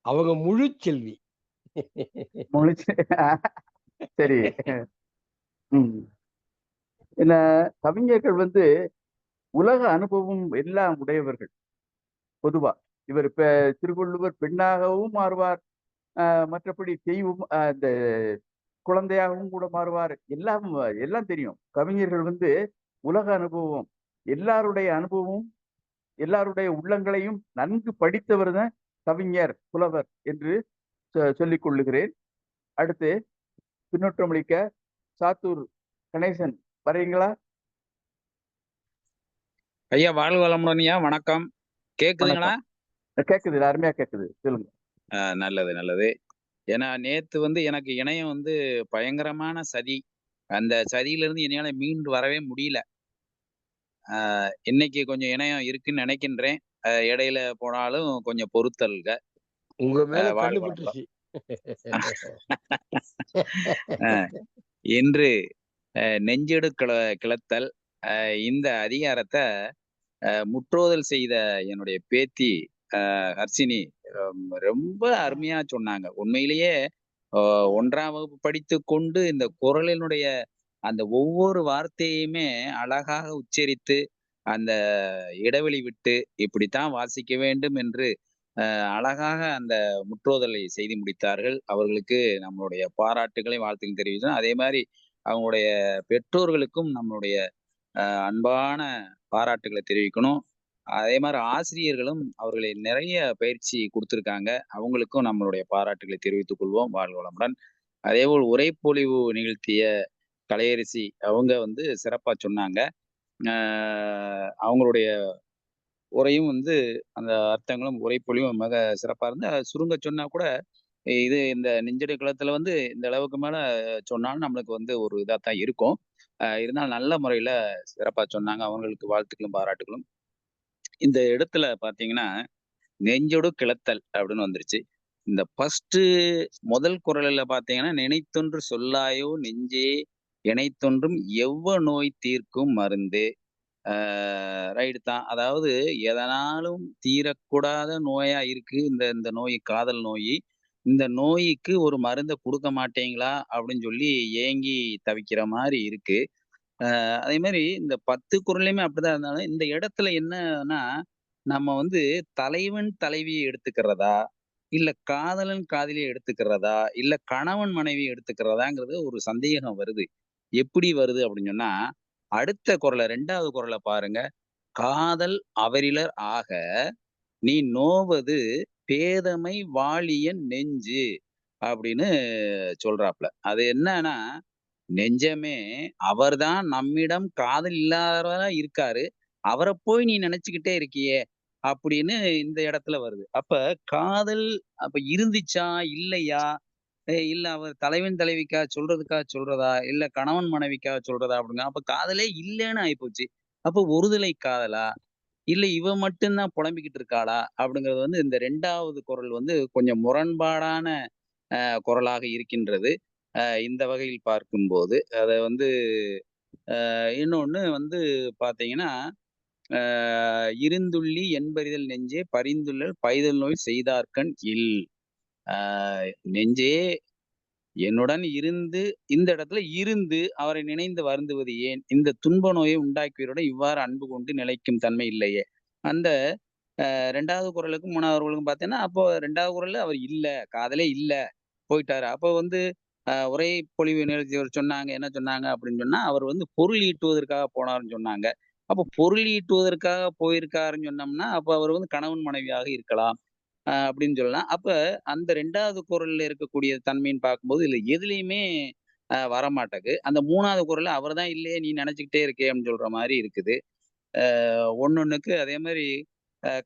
அவங்க முழு செல்வி. சரி. என்ன, கவிஞர்கள் உலக அனுபவம் எல்லாம் உடையவர்கள். பொதுவா இவர் திருவள்ளுவர் பெண்ணாகவும் மாறுவார், மற்றபடி தெய்வம் இந்த குழந்தையாகவும் கூட மாறுவார், எல்லாம் தெரியும். கவிஞர்கள் உலக அனுபவம், எல்லாருடைய அனுபவம், எல்லாருடைய உள்ளங்களையும் நன்கு படித்தவர் தான் கவிஞர், புலவர் என்று சொல்லிக் கொள்ளுகிறேன். அடுத்து பின்னோட்டம் அளிக்க சாத்தூர் கணேசன் வரீங்களா? ஐயா வாழ்க வளமுடன்யா, வணக்கம். கேக்குதுங்களா? வணக்கம். கேக்குது, அருமையா கேக்குது. சொல்லுங்க. நல்லது நல்லது. ஏன்னா நேத்து வந்து எனக்கு இணையம் வந்து பயங்கரமான சதி. அந்த சதியிலிருந்து என்னால மீண்டு வரவே முடியல. இன்னைக்கு கொஞ்சம் இணையம் இருக்குன்னு நினைக்கின்றேன். இடையில போனாலும் கொஞ்சம் பொறுத்தல்க. உங்க மேல கண்ணு வாழ்க வளமுடன். பட்டுருச்சு. அ இன்று நெஞ்செடு கிளத்தல் இந்த அதிகாரத்த முற்றோதல் செய்த என்னுடைய பேத்தி ஹர்ஷினி ரொம்ப அருமையா சொன்னாங்க. உண்மையிலேயே 1ஆம் வகுப்பு படித்துக்கொண்டு இந்த குறளினுடைய அந்த ஒவ்வொரு வார்த்தையுமே அழகாக உச்சரித்து, அந்த இடைவெளி விட்டு இப்படித்தான் வாசிக்க வேண்டும் என்று அழகாக அந்த முற்றோதலை செய்து முடித்தார்கள். அவர்களுக்கு நம்மளுடைய பாராட்டுகளையும், வாழ்த்துக்களையும் தெரிவிக்கிறோம். அதே மாரி அவங்களுடைய பெற்றோர்களுக்கும் நம்மளுடைய அன்பான பாராட்டுகள தெரிவிக்கணும். அதே மாரி ஆசிரியர்களும் அவர்களை நிறைய பயிற்சி குடுத்திருக்காங்க. அவங்களுக்கும் நம்மளுடைய பாராட்டுகளை தெரிவித்துக் கொள்வோம். வாழ்க வளமுடன். அதேபோல் உரைப்பொழிவு நிகழ்த்திய கலையரசி அவங்க வந்து சிறப்பா சொன்னாங்க. அ அவங்களுடைய உரையும் வந்து அந்த அர்த்தங்களும் உரைப்பொழிவும் மிக சிறப்பா இருந்து, சுருங்க சொன்னா கூட இது இந்த நெஞ்சடை களத்துல வந்து இந்த அளவுக்கு மேல சொன்னாலும் நம்மளுக்கு வந்து ஒரு இதா தான் இருக்கும். இருந்தாலும் நல்ல முறையில சிறப்பா சொன்னாங்க. அவங்களுக்கு வாழ்த்துக்களும், பாராட்டுகளும். இந்த இடத்துல பார்த்தீங்கன்னா, "நெஞ்சொடு கிளத்தல்" அப்படின்னு வந்துருச்சு. இந்த ஃபர்ஸ்ட்டு முதல் குறள்ல பார்த்தீங்கன்னா, "நினைத்தொன்று சொல்லாயோ நெஞ்சே எனைத்தொன்றும் எவ்வ நோய் தீர்க்கும் மருந்து." ஆ ரைட் தான். அதாவது எதனாலும் தீரக்கூடாத நோயா இருக்கு இந்த இந்த நோய், காதல் நோயி. இந்த நோய்க்கு ஒரு மருந்த குடுக்க மாட்டீங்களா? அப்படின்னு சொல்லி ஏங்கி தவிக்கிற மாரி இருக்கு. அதே மாரி இந்த 10 குறள்லயுமே அப்படிதான் இருந்தாலும், இந்த இடத்துல என்னன்னா, நம்ம வந்து தலைவன் தலைவிய எடுத்துக்கிறதா? இல்ல காதலன் காதலிய எடுத்துக்கிறதா? இல்ல கணவன் மனைவிய எடுத்துக்கிறதாங்கிறது ஒரு சந்தேகம் வருது. எப்படி வருது அப்படின்னு சொன்னா, அடுத்த குறள 2வது குறள பாருங்க. "காதல் அவரிலர் ஆக, நீ நோவது பேதைமை வாழியன் நெஞ்சு" அப்படின்னு சொல்றாப்ல. அது என்னன்னா, நெஞ்சமே அவர்தான் நம்மிடம் காதல் இல்லாதவரா இருக்காரு. அவர போய் நீ நெனச்சுக்கிட்டே இருக்கியே! அப்படின்னு இந்த இடத்துல வருது. அப்ப காதல் அப்ப இருந்துச்சா? இல்லையா? இல்ல அவர் தலைவன் தலைவிக்காக சொல்றதுக்காக சொல்றதா? இல்ல கணவன் மனைவிக்காக சொல்றதா? அப்படிங்க. அப்ப காதலே இல்லன்னு ஆயிப்போச்சு. அப்ப ஒருதலை காதலா? இல்ல இவ மட்டும் தான் புலம்பிக்கிட்டு இருக்காளா? அப்படிங்கிறது வந்து இந்த 2வது குறள் வந்து கொஞ்சம் முரண்பாடான குறளாக இருக்கின்றது. இந்த வகையில் பார்க்கும்போது, அத வந்து இன்னொன்னு வந்து பார்த்தீங்கன்னா, அ "இருந்துள்ளி என்பரிதல் நெஞ்சே பரிந்துள்ளல் பைதல் நோய் செய்தார்கண் இல்." அ நெஞ்சே என்னுடன் இருந்து இந்த இடத்துல இருந்து அவரை நினைந்து வருந்துவது ஏன்? இந்த துன்ப நோயை உண்டாக்கியவரிடம் இவ்வாறு அன்பு கொண்டு நிலைக்கும் தன்மை இல்லையே. அந்த 2வது குறளுக்கும் 3வது குறளுக்கும் பார்த்தீங்கன்னா, அப்போ 2வது குறள்ல அவர் இல்ல, காதலே இல்ல, போயிட்டாரு. அப்போ வந்து உரை பொழிவு நிகழ்த்தியவர் சொன்னாங்க, என்ன சொன்னாங்க அப்படின்னு சொன்னா, அவர் வந்து பொருள் ஈட்டுவதற்காக போனாருன்னு சொன்னாங்க. அப்போ பொருள் ஈட்டுவதற்காக போயிருக்காருன்னு சொன்னோம்னா, அப்ப அவர் வந்து கணவன் மனைவியாக இருக்கலாம். அப்படின்னு சொல்லலாம். அப்ப அந்த 2வது குறள்ல இருக்கக்கூடிய தன்மைன்னு பார்க்கும்போது, இதுல எதுலயுமே வரமாட்டேங்குது. அந்த 3வது குறள்ல அவர் தான் இல்லையே நீ நெனச்சுக்கிட்டே இருக்கே அப்படின்னு சொல்ற மாரி இருக்குது. ஒண்ணொண்ணுக்கு அதே மாரி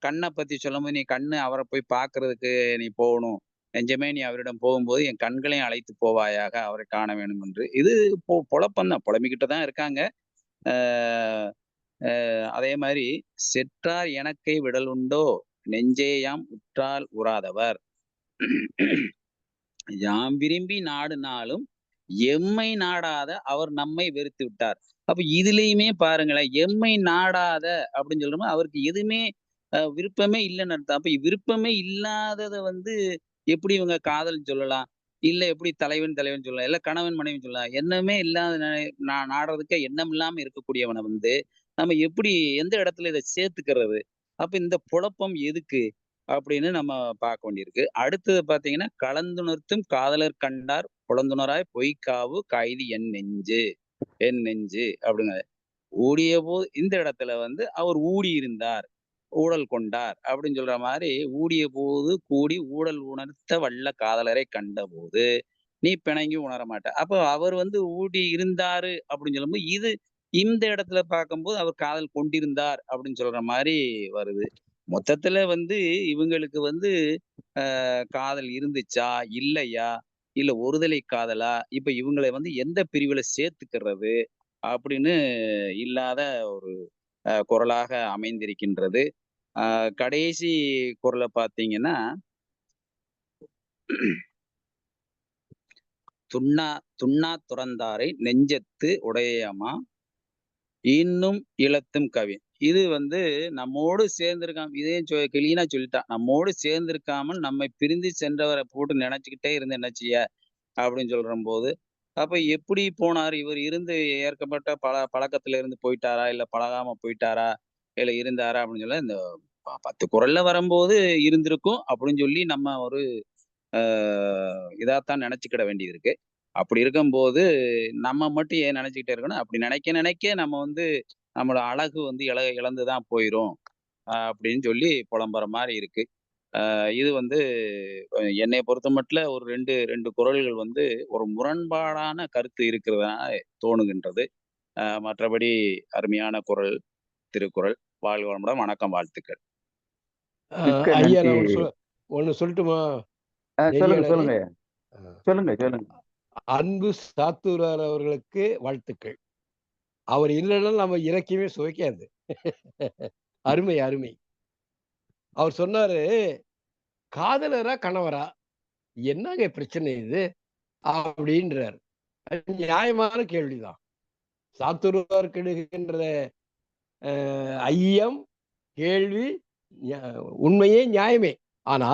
கண்ண பத்தி சொல்லும்போது, "நீ கண்ணு அவர போய் பார்க்கறதுக்கு நீ போகணும். நெஞ்சமே நீ அவரிடம் போகும்போது என் கண்களையும் அழைத்து போவாயாக, அவரை காண வேண்டும்" என்று. இது பொழப்பம் தான். புலம்பிக்கிட்டு தான் இருக்காங்க. அ அதே மாரி "செற்றார் எனக்கை விடலுண்டோ நெஞ்சேயாம் உற்றால் உறாதவர். யாம் விரும்பி நாடுனாலும் எம்மை நாடாத அவர் நம்மை வெறுத்து விட்டார்." அப்ப இதுலயுமே பாருங்களேன், எம்மை நாடாத அப்படின்னு சொல்றோமோ அவருக்கு எதுவுமே விருப்பமே இல்லன்னு அர்த்தம். அப்ப விருப்பமே இல்லாதத வந்து எப்படி இவங்க காதல்ன்னு சொல்லலாம்? இல்ல எப்படி தலைவன் தலைவன் சொல்லலாம்? இல்ல கணவன் மனைவின்னு சொல்லலாம். எண்ணமே இல்லாத நாடுறதுக்கே எண்ணம் இல்லாம இருக்கக்கூடியவன வந்து, நம்ம எப்படி எந்த இடத்துல இத சேர்த்துக்கிறது? அப்ப இந்த குழப்பம் எதுக்கு? அப்படின்னு நம்ம பார்க்க வேண்டியிருக்கு. அடுத்தது பார்த்தீங்கன்னா, "கலந்துணர்த்தும் காதலர் கண்டார் புலந்துணராய் பொய்க்காவு காய்தி என் நெஞ்சு, என் நெஞ்சு" அப்படிங்கிறாரு. "ஊடியபோது" இந்த இடத்துல வந்து அவர் ஊடியிருந்தார், ஊடல் கொண்டார் அப்படின்னு சொல்ற மாரி, "ஊடியபோது கூடி ஊடல் உணர்த்த வல்ல காதலரை கண்டபோது, நீ பிணங்கி உணர மாட்ட." அப்போ அவர் வந்து ஊடி இருந்தாரு அப்படின்னு சொல்லும்போது, இது இந்த இடத்துல பார்க்கும்போது அவர் காதல் கொண்டிருந்தார் அப்படின்னு சொல்ற மாதிரி வருது. மொத்தத்துல வந்து இவங்களுக்கு வந்து காதல் இருந்துச்சா? இல்லையா? இல்ல ஒருதலை காதலா? இப்ப இவங்கள வந்து எந்த பிரிவுல சேர்த்துக்கிறது? அப்படின்னு இல்லாத ஒரு குறளாக அமைந்திருக்கின்றது. கடைசி குறள பார்த்தீங்கன்னா, "துன்னா துன்னாத் துறந்தாரை நெஞ்சத்து உடையமா இன்னும் இழத்தும் கவின்." இது வந்து நம்மோடு சேர்ந்திருக்காம இதையும் கிளீனா சொல்லிட்டான். நம்மோடு சேர்ந்திருக்காமல் நம்மை பிரிந்து சென்றவர போட்டு நெனச்சுக்கிட்டே இருந்து என்ன செய்ய? அப்படின்னு சொல்றம்போது, அப்ப எப்படி போனாரு? இவர் இருந்து ஏற்கப்பட்ட பழக்கத்துல இருந்து போயிட்டாரா? இல்ல பழகாம போயிட்டாரா? இல்ல இருந்தாரா? அப்படின்னு சொல்ல இந்த 10 குறள்ல வரம்போது இருந்திருக்கும் அப்படின்னு சொல்லி நம்ம ஒரு அ இதாத்தான் நெனச்சுக்கிட வேண்டியது இருக்கு. அப்படி இருக்கும்போது, நம்ம மட்டும் ஏன் நெனச்சுக்கிட்டே இருக்கணும்? அப்படி நெனைக்க நெனைக்க நம்ம வந்து நம்மளோட அழகு வந்து இழந்து தான் போயிரும். அப்படின்னு சொல்லி புலம்புற மாரி இருக்கு. இது வந்து என்னைய பொறுத்தமட்டுல ஒரு 2 குறள்கள் வந்து ஒரு முரண்பாடான கருத்து இருக்கிறதா தோணுகின்றது. மற்றபடி அருமையான குறள், திருக்குறள். வாழ்க வளமுடன். வணக்கம், வாழ்த்துக்கள். மிக்க ஐயா, நன்றி. நான் ஒண்ணு சொல்லட்டுமா? சொல்லுங்க நெறியாளரே, சொல்லுங்க ஐயா. சொல்லுங்க சொல்லுங்க. அன்பு சாத்தூரார் அவர்களுக்கு வாழ்த்துக்கள். அவர் இல்லைன்னா நம்ம இலக்கியமே சுவைக்காது. அருமை, அருமை. அவர் சொன்னாரு, காதலரா கணவரா? என்னங்க பிரச்சனை இது? அப்படின்றார். அது நியாயமான கேள்விதான். சாத்துருவாருக்கு எடுக்கின்ற ஐயம், கேள்வி உண்மையே நியாயமே. ஆனா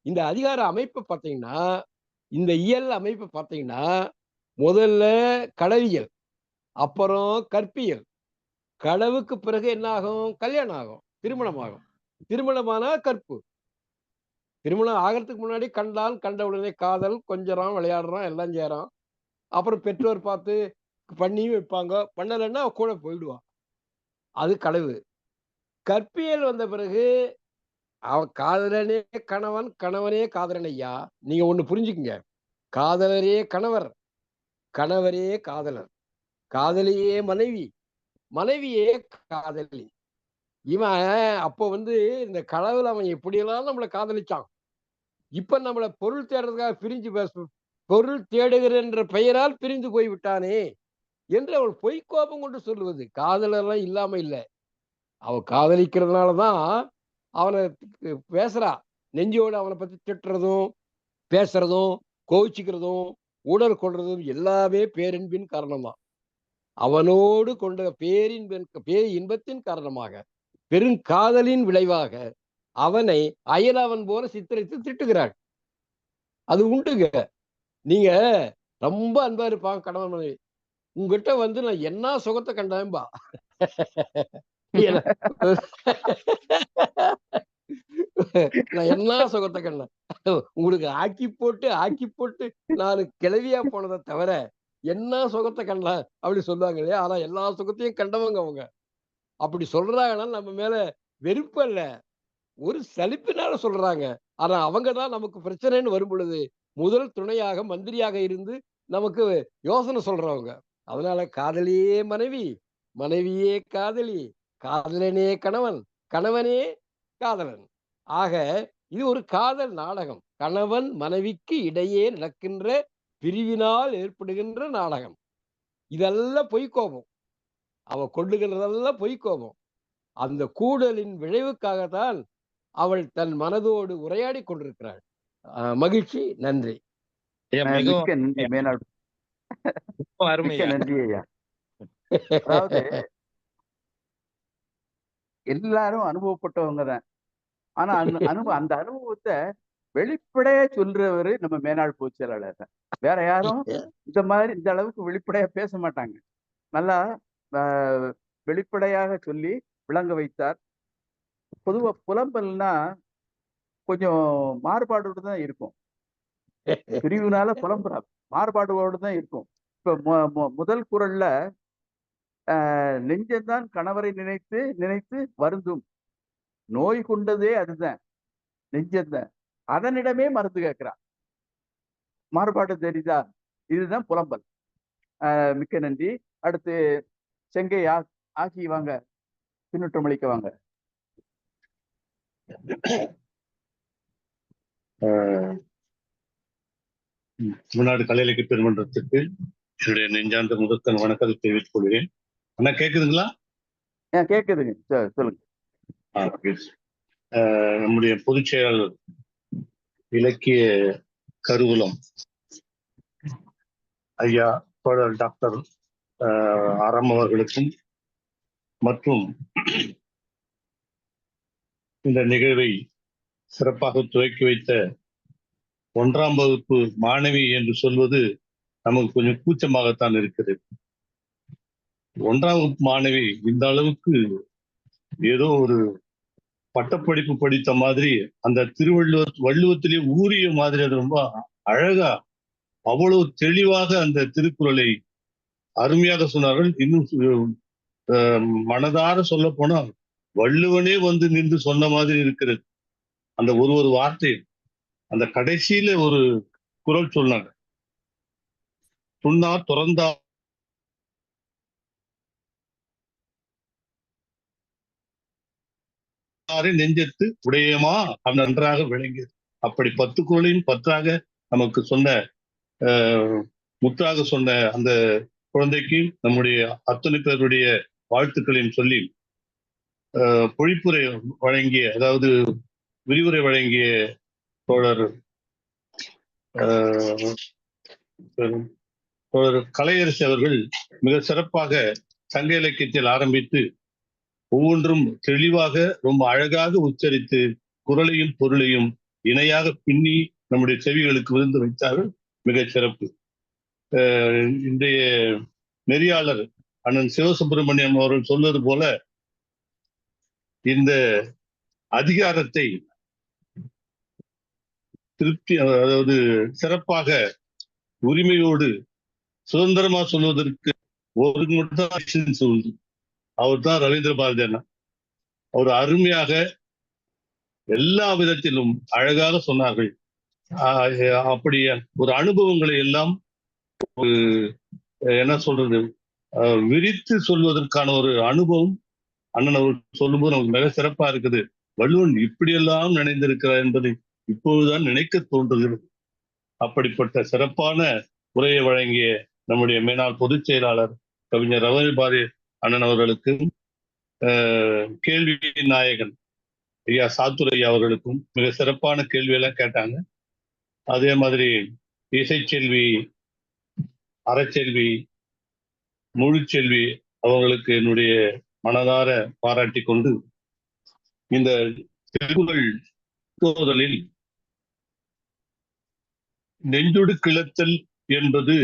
இந்த அதிகார அமைப்பு பார்த்தீங்கன்னா, இந்த இயல் அமைப்பு பார்த்தீங்கன்னா, முதல்ல களவியல், அப்புறம் கற்பியல். களவுக்கு பிறகு என்ன ஆகும்? கல்யாணம் ஆகும், திருமணம் ஆகும். திருமணமானா கற்பு. திருமணம் ஆகிறதுக்கு முன்னாடி கண்டால் கண்ட உடனே காதல், கொஞ்சறான், விளையாடுறான், எல்லாம் செய்றான். அப்புறம் பெற்றோர் பார்த்து பண்ணியும் வைப்பாங்க. பண்ணலைன்னா கூட போயிடுவான். அது களவு. கற்பியல் வந்த பிறகு அவன் காதலனே கணவன், கணவனே காதலன் ஐயா. நீங்க ஒண்ணு புரிஞ்சுக்குங்க. காதலரே கணவர், கணவரே காதலர், காதலியே மனைவி, மனைவியே காதலி. இவன் அப்போ வந்து இந்த களவுல அவன் எப்படியெல்லாம் நம்மளை காதலிச்சான். இப்ப நம்மள பொருள் தேடுறதுக்காக பிரிஞ்சு பொருள் தேடுகிற பெயரால் பிரிந்து போய் விட்டானே என்று அவள் பொய்க்கோபம் கொண்டு சொல்லுவது. காதலெல்லாம் இல்லாம இல்ல. அவ காதலிக்கிறதுனாலதான் அவனை பேசுறா. நெஞ்சோடு அவனை பத்தி திட்டுறதும், பேசுறதும், கோவிச்சுக்கிறதும், உடல் கொள்றதும் எல்லாமே பேரின்பின் காரணம்தான். அவனோடு கொண்ட இன்பத்தின் காரணமாக, பெருங்காதலின் விளைவாக அவனை அயலவன் போல சித்தரித்து திட்டுகிறாள். அது உண்டுங்க. நீங்க ரொம்ப அன்பா இருப்பான் கணவன் மனைவி. உங்ககிட்ட வந்து நான் என்ன சுகத்தை கண்டேன்பா. நான் என்ன சுகத்தை கண்டேன். உங்களுக்கு ஆக்கி போட்டு நான் கிளவியா போனதை தவிர என்ன சுகத்தை கண்டேன் அப்படி சொல்லுவாங்க இல்லையா? ஆனா எல்லா சுகத்தையும் கண்டவங்க அவங்க. அப்படி சொல்றாங்கன்னா நம்ம மேல வெறுப்பு அல்ல, ஒரு சலிப்பினால சொல்றாங்க. ஆனா அவங்க தான் நமக்கு பிரச்சனைன்னு வரும் பொழுது முதல் துணையாக மந்திரியாக இருந்து நமக்கு யோசனை சொல்றவங்க. அதனால காதலியே மனைவி, மனைவியே காதலி, காதலனே கணவன், கணவனே காதலன். ஆக இது ஒரு காதல் நாடகம். கணவன் மனைவிக்கு இடையே நடக்கின்ற பிரிவினால் ஏற்படுகின்ற நாடகம். இதெல்லாம் பொய்க்கோபம். அவ கொள்ளுகிறதெல்லாம் பொய்க்கோபம். அந்த கூடலின் விளைவுக்காகத்தான் அவள் தன் மனதோடு உரையாடி கொண்டிருக்கிறாள். மகிழ்ச்சி. நன்றி. ஐயா, மிக்க மிகவும் நன்றி மேனாள். மிகவும் அருமை மிக்க ஐயா. நன்றி ஐயா. அதாவது எல்லாரும் அனுபவப்பட்டவங்க தான். ஆனா அந்த அனுபவத்தை வெளிப்படையா சொல்றவரு நம்ம மேனாள் பொதுச் செயலாளர் தான். வேற யாரும் இந்த அளவுக்கு வெளிப்படையா பேச மாட்டாங்க. நல்லா வெளிப்படையாக சொல்லி விளங்க வைத்தார். பொதுவா புலம்பல்னா கொஞ்சம் மாறுபாடோடு தான் இருக்கும். பிரிவுனால புலம்புறா மாறுபாடுகளோடு தான் இருக்கும். இப்ப முதல் குறள்ல நெஞ்சம்தான் கணவரை நினைத்து நினைத்து வருந்தும், நோய் கொண்டதே அதுதான், நெஞ்சம்தான், அதனிடமே மருந்து கேட்கிறான். மாறுபாடு தெரியுதா? இதுதான் புலம்பல். மிக்க நன்றி. அடுத்து செங்கை ஆக்கி வாங்க, பின்னூட்டம் அளிக்க வாங்க. தமிழ்நாடு கலை இலக்கிய பெருமன்றத்துக்கு என்னுடைய நெஞ்சார்ந்த முதற்கண் வணக்கத்தை தெரிவித்துக் கொள்கிறேன். அண்ணா கேக்குதுங்களா? கேக்குதுங்க சார், சொல்லுங்க. நம்முடைய பொதுச் செயலாளர் இலக்கிய கருவூலம் ஐயா தோழர் டாக்டர் ஆரம் அவர்களுக்கும் மற்றும் இந்த நிகழ்வை சிறப்பாக துவக்கி வைத்த 1ஆம் வகுப்பு மாணவி என்று சொல்வது நமக்கு கொஞ்சம் கூச்சமாகத்தான் இருக்கிறது. 1ஆம் வகுப்பு மாணவி இந்த அளவுக்கு ஏதோ ஒரு பட்டப்படிப்பு படித்த மாதிரி அந்த வள்ளுவத்திலே ஊறிய மாதிரி அது ரொம்ப அழகா அவ்வளவு தெளிவாக அந்த திருக்குறளை அருமையாக சொன்னார்கள். இன்னும் மனதார சொல்ல போனா வள்ளுவனே வந்து நின்று சொன்ன மாதிரி இருக்கிறது. அந்த ஒரு வார்த்தை அந்த கடைசியில ஒரு குறள் சொன்னாங்க, துண்ணா துறந்தா நெஞ்சத்து உடையமா நன்றாக விளங்கியது. அப்படி 10 குறளையும் 10ஆக நமக்கு சொன்ன முத்தாக சொன்ன அந்த குழந்தைக்கு நம்முடைய அத்தனை பேருடைய வாழ்த்துக்களையும் சொல்லி பொழிப்புரை வழங்கிய, அதாவது விரிவுரை வழங்கிய தோழர் கலையரசி அவர்கள் மிக சிறப்பாக சங்க இலக்கியத்தில் ஆரம்பித்து ஒவ்வொன்றும் தெளிவாக ரொம்ப அழகாக உச்சரித்து குறளையும் பொருளையும் இணையாக பின்னி நம்முடைய செவிகளுக்கு விருந்து வைத்தார்கள். மிக சிறப்பு. இன்றைய நெறியாளர் அண்ணன் சிவசுப்பிரமணியம் அவர்கள் சொல்வது போல இந்த அதிகாரத்தை திருப்தி, அதாவது சிறப்பாக உரிமையோடு சுதந்திரமா சொல்வதற்கு ஒரு மட்டும் சொல்லுது, அவர் தான் ரவீந்திர பாரதி அண்ணா. அவர் அருமையாக எல்லா விதத்திலும் அழகாக சொன்னார்கள். அப்படி ஒரு அனுபவங்களை எல்லாம் ஒரு என்ன சொல்றது விரித்து சொல்வதற்கான ஒரு அனுபவம் அண்ணன் அவர்கள் சொல்லும்போது நமக்கு மிக சிறப்பா இருக்குது. வள்ளுவன் இப்படியெல்லாம் நினைந்திருக்கிறார் என்பதை இப்போதுதான் நினைக்க தோன்றுகிறது. அப்படிப்பட்ட சிறப்பான உரையை வழங்கிய நம்முடைய மேனாள் பொதுச் செயலாளர் கவிஞர் ரவீந்திர பாரதி அண்ணன் அவர்களுக்கும், கேள்வி நாயகன் ஐயா சாத்துரையா அவர்களுக்கும் மிக சிறப்பான கேள்வியெல்லாம் கேட்டாங்க. அதே மாதிரி இசைச்செல்வி, அறச்செல்வி, முழுச்செல்வி அவங்களுக்கு என்னுடைய மனதார பாராட்டி கொண்டு, இந்த திருக்குறள் தோதலில் நெஞ்சொடு கிளத்தல் என்பது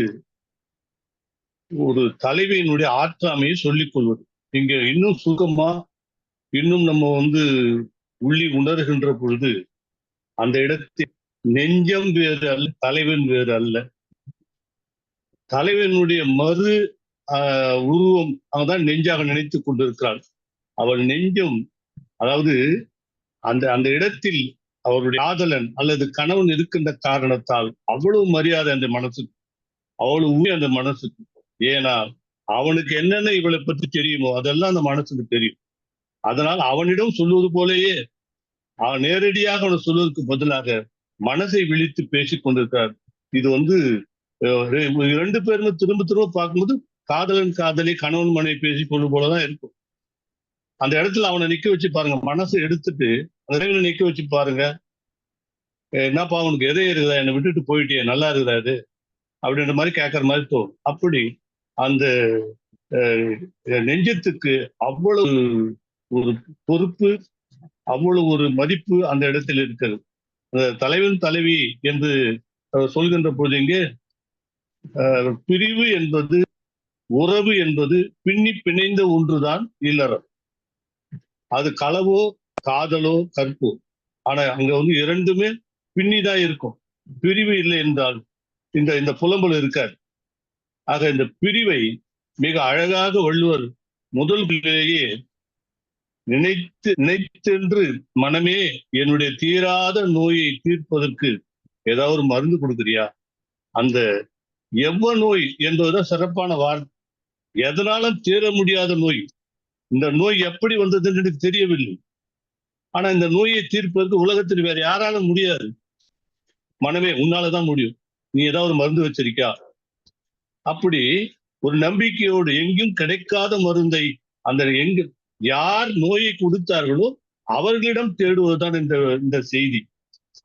ஒரு தலைவியினுடைய ஆற்றாமையை சொல்லிக் கொள்வது. இங்க இன்னும் சுகமா இன்னும் நம்ம உள்ளி உணர்கின்ற பொழுது அந்த இடத்தில் நெஞ்சம் வேறு அல்ல, தலைவன் வேறு அல்ல. தலைவனுடைய மறு உருவம் அவன்தான் நெஞ்சாக நினைத்துக் கொண்டிருக்கிறாள். அவள் நெஞ்சம், அதாவது அந்த இடத்தில் அவருடைய காதலன் அல்லது கணவன் இருக்கின்ற காரணத்தால் அவ்வளவு மரியாதை அந்த மனசுக்கு, அவ்வளவு உண்மை அந்த மனசுக்கு. ஏன்னா அவனுக்கு என்னென்ன இவளை பற்றி தெரியுமோ அதெல்லாம் அந்த மனசுக்கு தெரியும். அதனால் அவனிடம் சொல்வது போலேயே நேரடியாக அவனை சொல்வதற்கு பதிலாக மனசை விழித்து பேசிக் கொண்டிருக்கிறார். இது 2 பேருமே திரும்ப திரும்ப பார்க்கும்போது காதலன் காதலி, கணவன் மனைவி பேசிக் கொண்டு போலதான் இருக்கும். அந்த இடத்துல அவனை நிக்க வச்சு பாருங்க, மனசை எடுத்துட்டு அந்த இடத்துல நிக்க வச்சு பாருங்க, என்னப்பா அவனுக்கு எதை இருக்குதா, என்னை விட்டுட்டு போயிட்டே, நல்லா இருக்குதா இது அப்படின்ற மாதிரி கேட்கற மாதிரி தோணும். அப்படி அந்த நெஞ்சத்துக்கு அவ்வளவு ஒரு பொறுப்பு, அவ்வளவு ஒரு மதிப்பு அந்த இடத்தில் இருக்கிறது. தலைவன் தலைவி என்று சொல்கின்ற போது இங்கே பிரிவு என்பது, உறவு என்பது பின்னி பிணைந்த ஒன்றுதான் இல்லறம். அது களவோ காதலோ கற்போ, ஆனா அங்க 2மே பின்னிதான் இருக்கும். பிரிவு இல்லை என்றால் இந்த புலம்பல் இருக்காது. ஆக இந்த பிரிவை மிக அழகாக வள்ளுவர் முதலிலேயே நினைத்தென்று மனமே என்னுடைய தீராத நோயை தீர்ப்பதற்கு ஏதாவது ஒரு மருந்து கொடுக்குறியா, அந்த எவ்வ நோய் என்பதுதான் சிறப்பான வார்த்தை. எதனாலும் தீர முடியாத நோய். இந்த நோய் எப்படி வந்ததுன்னு எனக்கு தெரியவில்லை. ஆனா இந்த நோயை தீர்ப்பதற்கு உலகத்தில் வேற யாராலும் முடியாது. மனமே, உன்னாலதான் முடியும். நீ ஏதாவது மருந்து வச்சிருக்கியா? அப்படி ஒரு நம்பிக்கையோடு எங்கும் கிடைக்காத மருந்தை அந்த யார் நோயை கொடுத்தார்களோ அவர்களிடம் தேடுவதுதான் இந்த செய்தி.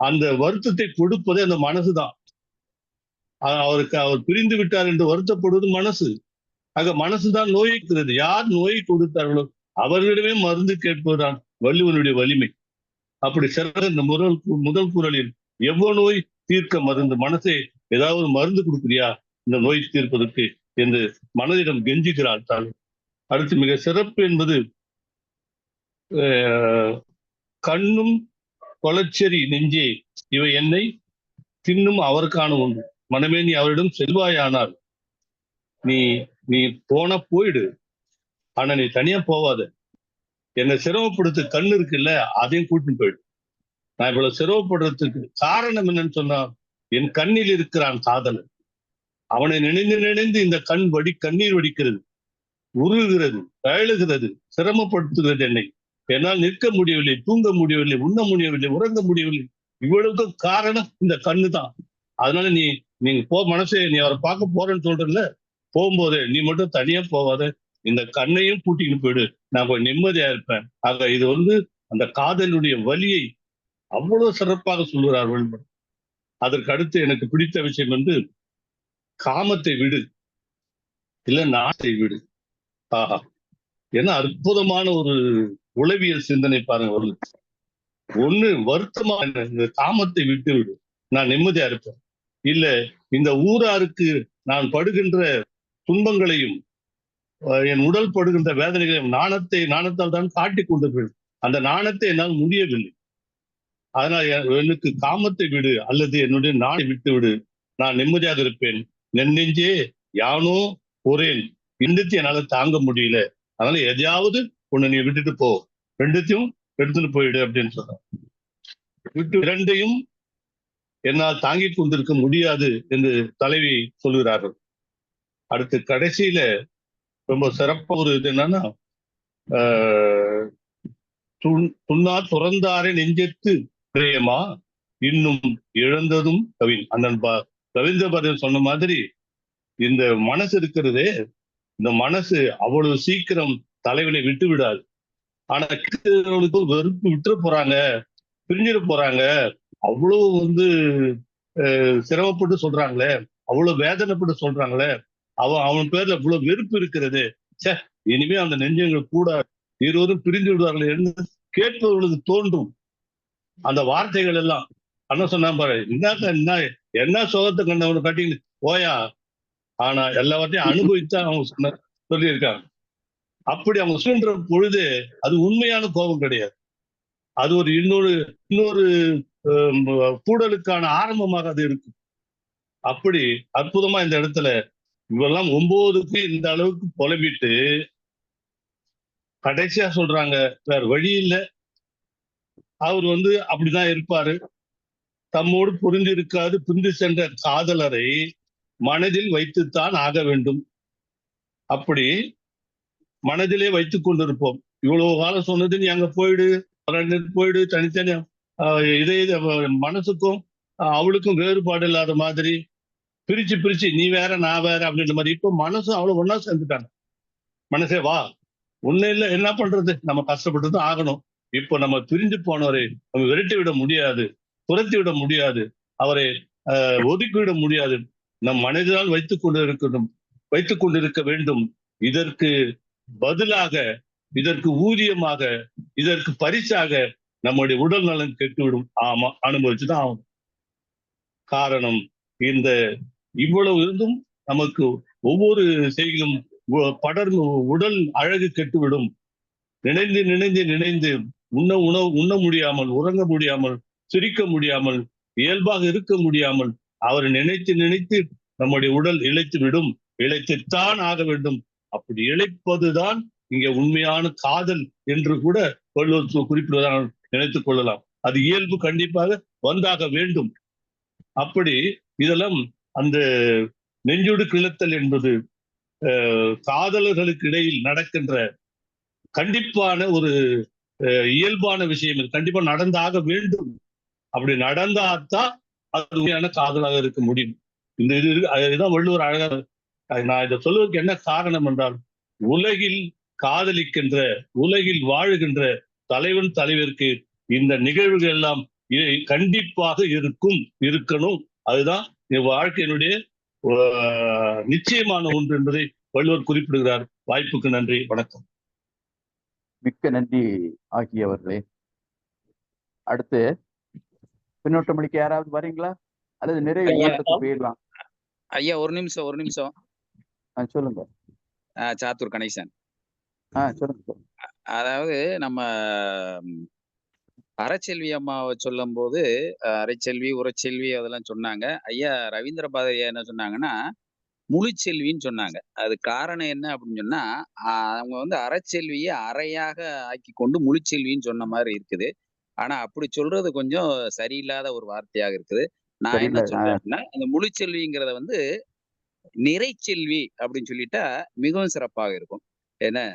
அந்த வருத்தத்தை கொடுப்பதே அந்த மனசுதான். அவர் பிரிந்து விட்டார் என்று வருத்தப்படுவது மனசு. ஆக மனசுதான் நோய்க்கிறது. யார் நோயை கொடுத்தார்களோ அவர்களிடமே மருந்து கேட்பதுதான் வள்ளுவனுடைய வலிமை. அப்படி சிறந்த இந்த முதல் குறளில் எவ்வளவு நோய் தீர்க்க மருந்து, மனசே ஏதாவது மருந்து கொடுக்குறியா இந்த நோய் தீர்ப்பதற்கு என்று மனதிடம் கெஞ்சுகிறாள் தான். அடுத்து மிக சிறப்பு என்பது கண்ணும் கொலச்செறி நெஞ்சே இவை என்னை தின்னும் அவருக்கான ஒன்று. மனமே, நீ அவரிடம் செல்வாயானால் நீ நீ போயிடு. ஆனா நீ தனியா போவாத. என்னை சிரமப்படுத்த கண் இருக்குல்ல, அதையும் கூட்டிட்டு போயிடு. நான் இவ்வளவு சிரமப்படுறதுக்கு காரணம் என்னன்னு சொன்னா, என் கண்ணில் இருக்கிறான் காதலன். அவனை நினைந்து நினைந்து இந்த கண்ணீர் வடிக்கிறது, உருகுகிறது, அழுகிறது, சிரமப்படுத்துகிறது என்னை. என்னால் நிற்க முடியவில்லை, தூங்க முடியவில்லை, உண்ண முடியவில்லை, உறங்க முடியவில்லை. இவ்வளவுக்கு காரணம் இந்த கண்ணு தான். அதனால நீங்க மனசே, நீ அவரை பார்க்க போறேன்னு சொல்றல, போகும்போது நீ மட்டும் தனியா போவாத, இந்த கண்ணையும் கூட்டிட்டு போயிடு, நான் கொஞ்சம் நிம்மதியா இருப்பேன். ஆக இது அந்த காதலுடைய வலியை அவ்வளவு சிறப்பாக சொல்லுகிறார் வள்ளுவர். அதற்கு அடுத்து எனக்கு பிடித்த விஷயம் காமத்தை விடு, இல்ல நாட்டை விடு. ஆஹா, என்ன அற்புதமான ஒரு உளவியல் சிந்தனை பாருங்க. ஒண்ணு வருத்தமான இந்த காமத்தை விட்டு விடு, நான் நிம்மதியா இருப்பேன். இல்ல இந்த ஊராருக்கு நான் படுகின்ற துன்பங்களையும் என் உடல் படுகின்ற வேதனைகளையும் நாணத்தால் தான் காட்டிக் கொண்டிருக்கிறேன். அந்த நாணத்தை என்னால் முடியவில்லை. அதனால் எனக்கு காமத்தை விடு அல்லது என்னுடைய நாணை விட்டு விடு, நான் நிம்மதியாக இருப்பேன். நெஞ்சே யானோ ஒரேன், இன்னத்தையும் என்னால தாங்க முடியல, அதனால எதையாவது ஒண்ணு நீ விட்டுட்டு போ, ரெண்டுத்தையும் எடுத்துட்டு போயிடு அப்படின்னு சொல்றான். இரண்டையும் என்னால் தாங்கிக் கொண்டிருக்க முடியாது என்று தலைவி சொல்கிறார்கள். அடுத்து கடைசியில ரொம்ப சிறப்பா ஒரு இது என்னன்னா, துண்ணா துறந்தாரே நெஞ்சத்து பிரேமா இன்னும் இழந்ததும் கவின். அந்த ரவீந்திரபாரதி சொன்ன மாதிரி இந்த மனசு இருக்கிறதே, இந்த மனசு அவ்வளவு சீக்கிரம் தலைவனை விட்டு விடாது. ஆனா வெறுப்பு விட்டு போறாங்க, பிரிஞ்சிட போறாங்க, அவ்வளவு சிரமப்பட்டு சொல்றாங்களே, அவ்வளவு வேதனைப்பட்டு சொல்றாங்களே, அவன் பேர்ல இவ்வளவு வெறுப்பு இருக்கிறது, சே இனிமே அந்த நெஞ்சங்கள் கூட இருவரும் பிரிஞ்சு விடுவார்கள் என்று கேட்பவர்களுக்கு தோன்றும். அந்த வார்த்தைகள் எல்லாம் அண்ணன் சொன்னா பாரு, என்ன சோகத்தை கண்டவனு காட்டி போயா, ஆனா எல்லாவற்றையும் அனுபவித்தான் அவங்க சொல்லியிருக்காங்க. அப்படி அவங்க சொல்ற பொழுது அது உண்மையான கோபம் கிடையாது, அது ஒரு இன்னொரு கூடலுக்கான ஆரம்பமாக அது இருக்கும். அப்படி அற்புதமா இந்த இடத்துல இவெல்லாம் 9க்கு இந்த அளவுக்கு புலம்பிட்டு கடைசியா சொல்றாங்க, வேற வழி இல்லை, அவர் அப்படிதான் இருப்பாரு, தம்மோடு புரிந்திருக்காது பிரிந்து சென்ற காதலரை மனதில் வைத்துத்தான் ஆக வேண்டும். அப்படி மனதிலே வைத்துக் கொண்டிருப்போம். இவ்வளவு காலம் சொன்னது நீ அங்க போயிடு தனித்தனி இதே மனசுக்கும் அவளுக்கும் வேறுபாடு இல்லாத மாதிரி பிரிச்சு நீ வேற நான் வேற அப்படின்ற மாதிரி. இப்போ மனசும் அவ்வளவு ஒன்னா சேர்ந்துட்டாங்க. மனசே வா, ஒண்ணு இல்லை, என்ன பண்றது, நம்ம கஷ்டப்பட்டுதான் ஆகணும். இப்போ நம்ம பிரிஞ்சு போனவரை நம்ம விரட்டி விட முடியாது, துரத்தி விட முடியாது, அவரை ஒதுக்கிவிட முடியாது. நம் மனதினால் வைத்துக் கொண்டிருக்க வேண்டும். இதற்கு பதிலாக, இதற்கு ஊதியமாக, இதற்கு பரிசாக நம்முடைய உடல் நலன் கெட்டுவிடும். ஆமா, அனுபவிச்சுதான் ஆகும். காரணம் இந்த இவ்வளவு இருந்தும் நமக்கு ஒவ்வொரு செய்தியும் படர்ந்து உடல் அழகு கெட்டுவிடும். நினைந்து உண்ண முடியாமல், உறங்க முடியாமல், சிரிக்க முடியாமல், இயல்பாக இருக்க முடியாமல் அவரை நினைத்து நம்முடைய உடல் இழைத்து விடும். இழைத்துத்தான் ஆக வேண்டும். அப்படி இழைப்பதுதான் இங்க உண்மையான காதல் என்று கூட வள்ளுவர் குறிப்பிடுவதாக நினைத்துக் கொள்ளலாம். அது இயல்பு கண்டிப்பாக வந்தாக வேண்டும். அப்படி இதெல்லாம் அந்த நெஞ்சோடு கிளத்தல் என்பது காதலர்களுக்கு இடையில் நடக்கின்ற கண்டிப்பான ஒரு இயல்பான விஷயம் இது. கண்டிப்பா நடந்தாக வேண்டும். அப்படி நடந்தாதான் அது உண்மையான காதலாக இருக்க முடியும். இந்த இதுதான் வள்ளுவர் அழகாக. நான் இதை சொல்வதற்கு என்ன காரணம் என்றால், உலகில் காதலிக்கின்ற, உலகில் வாழுகின்ற தலைவன் தலைவருக்கு இந்த நிகழ்வுகள் எல்லாம் கண்டிப்பாக இருக்கணும். அதுதான் என் வாழ்க்கையினுடைய நிச்சயமான ஒன்று என்பதை வள்ளுவர் குறிப்பிடுகிறார். வாய்ப்புக்கு நன்றி, வணக்கம். மிக்க நன்றி ஆகியவர்களே. அடுத்து பின்னோட்டம் அளிக்க யாராவது வரீங்களா அல்லது நிறைய விவாதத்துக்கு போயிடலாம்? ஐயா ஒரு நிமிஷம். சொல்லுங்க. சாத்தூர் கணேசன். சொல்லுங்க. அதாவது நம்ம அறச்செல்வி அம்மாவை சொல்லும் போது அரைச்செல்வி, உரச்செல்வி அதெல்லாம் சொன்னாங்க. ஐயா ரவீந்திர பாரதியா என்ன சொன்னாங்கன்னா, முழுச்செல்வின்னு சொன்னாங்க. அது காரணம் என்ன அப்படின்னு சொன்னா, அவங்க வந்து அறச்செல்வியை அறையாக ஆக்கி கொண்டு முழுச்செல்வின்னு சொன்ன மாதிரி இருக்குது. ஆனா அப்படி சொல்றது கொஞ்சம் சரியில்லாத ஒரு வார்த்தையாக இருக்குது. நான் என்ன சொல்றேன் அப்படின்னா, இந்த முழுச்செல்விங்கிறத வந்து நிறைச்செல்வி அப்படின்னு சொல்லிட்டா மிகவும் சிறப்பாக இருக்கும். ஏன்னா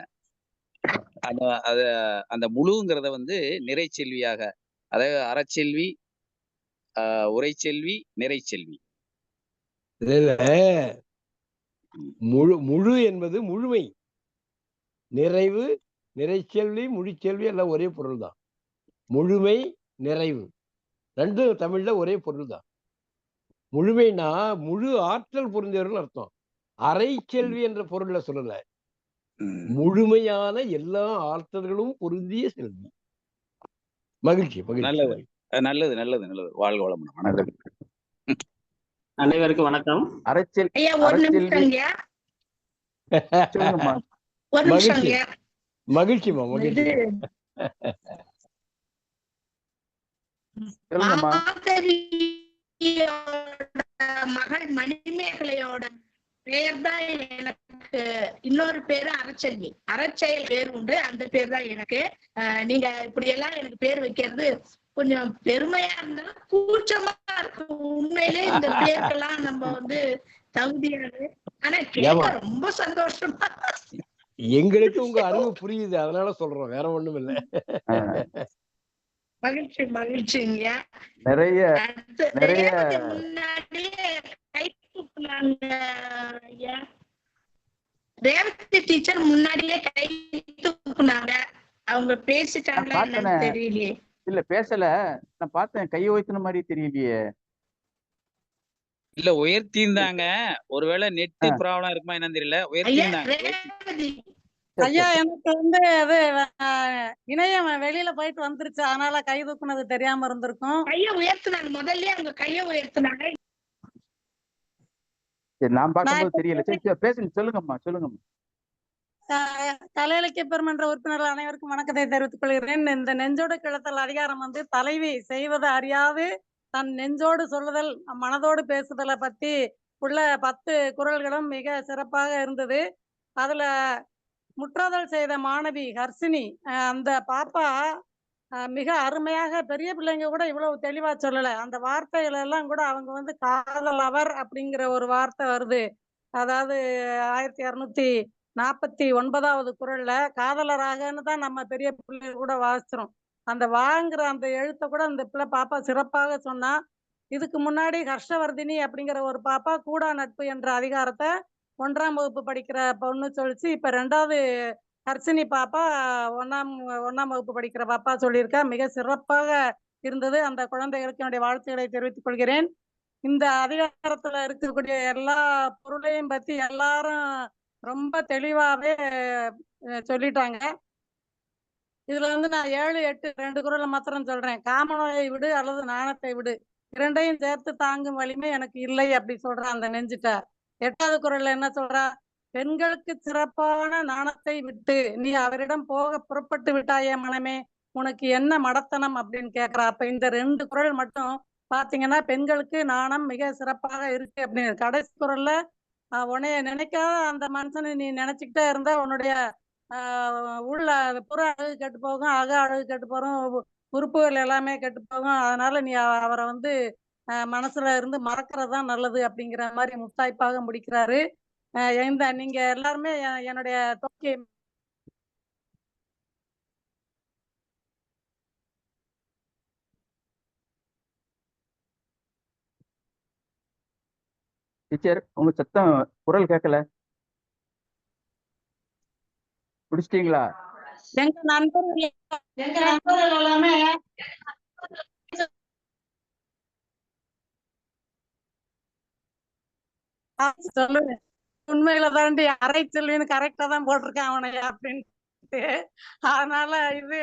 அந்த முழுங்கிறத வந்து நிறைச்செல்வியாக, அதாவது அறச்செல்வி, உரைச்செல்வி, நிறைச்செல்வி. முழு என்பது முழுமை, நிறைவு, நிறைச்செல்வி, முழுச்செல்வி எல்லாம் ஒரே பொருள் தான். முழுமை, நிறைவு ரெண்டும் தமிழ்ல ஒரே பொருள் தான். முழுமைனா முழு ஆற்றல் பொருந்தியவர்கள் அர்த்தம். அரைச்செல்வி என்ற பொருள்ல சொல்லல, முழுமையான எல்லா ஆற்றல்களும் பொருந்திய செல்வி. மகிழ்ச்சி. நல்லது. வாழ்க வளமுடன். அனைவருக்கும் வணக்கம். மகிழ்ச்சிமா. மகள் மணிமேகலையோட பெயர் தான் எனக்கு, இன்னொரு பேரு அறச்செல்வி. அறச்செயல் பேர் உண்டு, அந்த பேர் தான் எனக்கு. நீங்க இப்படி எல்லாம் எனக்கு பேர் வைக்கிறது கொஞ்சம் பெருமையா இருந்தாலும் கூச்சமா இருக்கு. உண்மையிலே இந்த பேருக்கெல்லாம் நம்ம வந்து தகுதியாது. ஆனா கேட்க ரொம்ப சந்தோஷமா. எங்களுக்கு உங்க அறிவு புரியுது, அதனால சொல்றோம், வேற ஒண்ணும் இல்ல. மகிழ்ச்சிங்க. நிறைய முன்னாடியே கை தூக்குனாங்க ஐயா. ரேவதி டீச்சர் முன்னாடியே கை தூக்குனாங்க. அவங்க பேசிட்டாங்களா தெரியலையே. இல்ல பேசல, நான் பார்த்தேன். கையை உயர்த்தின மாதிரி தெரியலையே. இல்ல உயர்த்தியிருந்தாங்க. ஒருவேளை நெட் ப்ராப்ளம் இருக்குமா என்னன்னு தெரியல. உயர்த்தியிருந்தாங்க. ஐயா எனக்கு வந்து அது இணையம் வெளியில போயிட்டு வந்துருச்சு, அதனால கை தூக்குனது தெரியாம இருந்திருக்கும். கைய உயர்த்தினாங்க, முதல்ல அவங்க கைய உயர்த்தினாங்க. நான் பார்க்கும்போது தெரியல. சரி பேசுங்க, சொல்லுங்கம்மா. கலை இலக்கிய பெருமன்ற உறுப்பினர்கள் அனைவருக்கும் வணக்கத்தை தெரிவித்துக் கொள்கிறேன். இந்த நெஞ்சோடு கிளத்தல் அதிகாரம் வந்து தலைவி செய்வது அறியாது தன் நெஞ்சோடு சொல்லுதல், மனதோடு பேசுதலை பத்தி உள்ள 10 குறள்களும் மிக சிறப்பாக இருந்தது. அதுல முற்றோதல் செய்த மாணவி ஹர்ஷினி, அந்த பாப்பா மிக அருமையாக, பெரிய பிள்ளைங்க கூட இவ்வளவு தெளிவா சொல்லல. அந்த வார்த்தைகள் எல்லாம் கூட அவங்க வந்து காதலவர் அப்படிங்கிற ஒரு வார்த்தை வருது. அதாவது 1249வது குறள்ல காதலராகன்னு தான் நம்ம பெரிய பிள்ளை கூட வாசிக்கிறோம். அந்த வாங்குற அந்த எழுத்தை கூட அந்த பிள்ளை பாப்பா சிறப்பாக சொன்னா. இதுக்கு முன்னாடி ஹர்ஷவர்தினி அப்படிங்கிற ஒரு பாப்பா கூடா நட்பு என்ற அதிகாரத்தை 1ஆம் வகுப்பு படிக்கிற பொண்ணு சொல்லிச்சு. இப்ப 2வது ஹர்ஷினி பாப்பா 1ஆம் வகுப்பு படிக்கிற பாப்பா சொல்லியிருக்கா. மிக சிறப்பாக இருந்தது. அந்த குழந்தைகளுக்கு என்னுடைய வாழ்த்துக்களை தெரிவித்துக் கொள்கிறேன். இந்த அதிகாரத்துல இருக்கக்கூடிய எல்லா பொருளையும் பத்தி எல்லாரும் ரொம்ப தெளிவாவே சொல்லிட்டாங்க. இதுல வந்து நான் 7, 8 2 குறளை மாத்திரம் சொல்றேன். காமநோயை விடு அல்லது நாணத்தை விடு, இரண்டையும் சேர்த்து தாங்கும் வலிமை எனக்கு இல்லை அப்படி சொல்றான் அந்த நெஞ்சிட்ட. 8வது குறள்ல என்ன சொல்றா? பெண்களுக்கு சிறப்பான நாணத்தை விட்டு நீ அவரிடம் போக புறப்பட்டு விட்டாயே மனமே, உனக்கு என்ன மடத்தனம் அப்படின்னு கேக்குறா. அப்ப இந்த 2 குறள் மட்டும் பாத்தீங்கன்னா பெண்களுக்கு நாணம் மிக சிறப்பாக இருக்கு அப்படின்னு. கடைசி குறள்ல உன்னைய நினைக்காத அந்த மனுஷனை நீ நினைச்சுக்கிட்டே இருந்தா உன்னுடைய உள்ள புற அழகு கெட்டு போகும், அக அழகு கெட்டு போகும், உறுப்புகள் எல்லாமே கெட்டு போகும். அதனால நீ அவரை வந்து மனசுல இருந்து மறக்கிறதுதான் நல்லது அப்படிங்கிற மாதிரி முத்தாய்ப்பாக முடிக்கிறாரு. நீங்க எல்லாருமே என்னுடைய தோக்கி டீச்சர் உங்க சத்தம் குரல் கேட்கல, முடிச்சிட்டீங்களா? எங்க நண்பர்கள் எல்லாமே சொல்லுங்க. உண்மையில தாண்டி அரை செல்வின்னு கரெக்டா தான் போட்டிருக்கேன் அவனை அப்படின்ட்டு. அதனால இது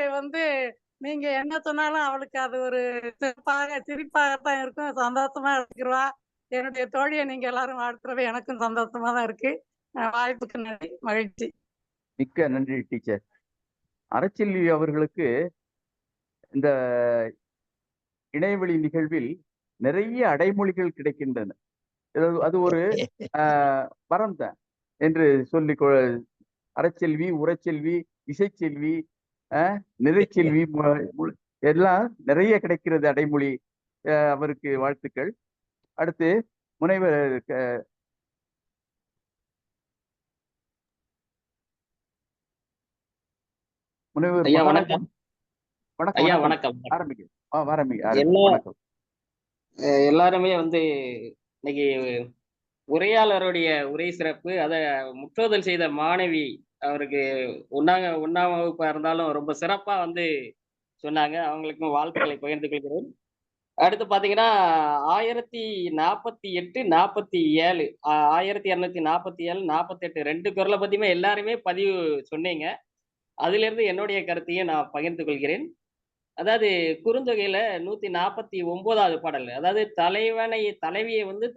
நீங்க என்ன சொன்னாலும் அவளுக்கு அது ஒரு சிரிப்பாகத்தான் இருக்கும், சந்தோஷமா இருக்கிறவா. என்னுடைய தோழியை நீங்க எல்லாரும் வாழ்த்துறது எனக்கும் சந்தோஷமா தான் இருக்கு. வாய்ப்புக்கு நன்றி, மகிழ்ச்சி. மிக்க நன்றி டீச்சர். அறச்செல்வி அவர்களுக்கு இந்த இணையவழி நிகழ்வில் நிறைய அடைமொழிகள் கிடைக்கின்றன. அது ஒரு வரம் தான் என்று சொல்லி அறச்செல்வி, உரச்செல்வி, இசைச்செல்வி, நிறைச்செல்வி எல்லாம் நிறைய கிடைக்கிறது அடைமொழி. அவருக்கு வாழ்த்துக்கள். அடுத்து முனைவர் முனைவர் வணக்கம். ஐயா வணக்கம். வணக்கம். எல்லாருமே இன்னைக்கு உரையாளருடைய உரை சிறப்பு, அத முற்றோதல் செய்த மாணவி அவருக்கு ஒன்னாம் வகுப்பா இருந்தாலும் ரொம்ப சிறப்பா சொன்னாங்க. அவங்களுக்கும் வாழ்த்துக்களை பகிர்ந்து கொள்கிறேன். அடுத்து பாத்தீங்கன்னா 1048, 47, 1247, 48 2 குறளை பத்தியுமே எல்லாருமே பதிவு சொன்னீங்க. அதுல இருந்து என்னுடைய கருத்தையும் நான் பகிர்ந்து கொள்கிறேன். அதாவது குறுந்தொகையில 149வது பாடல், அதாவது தலைவியை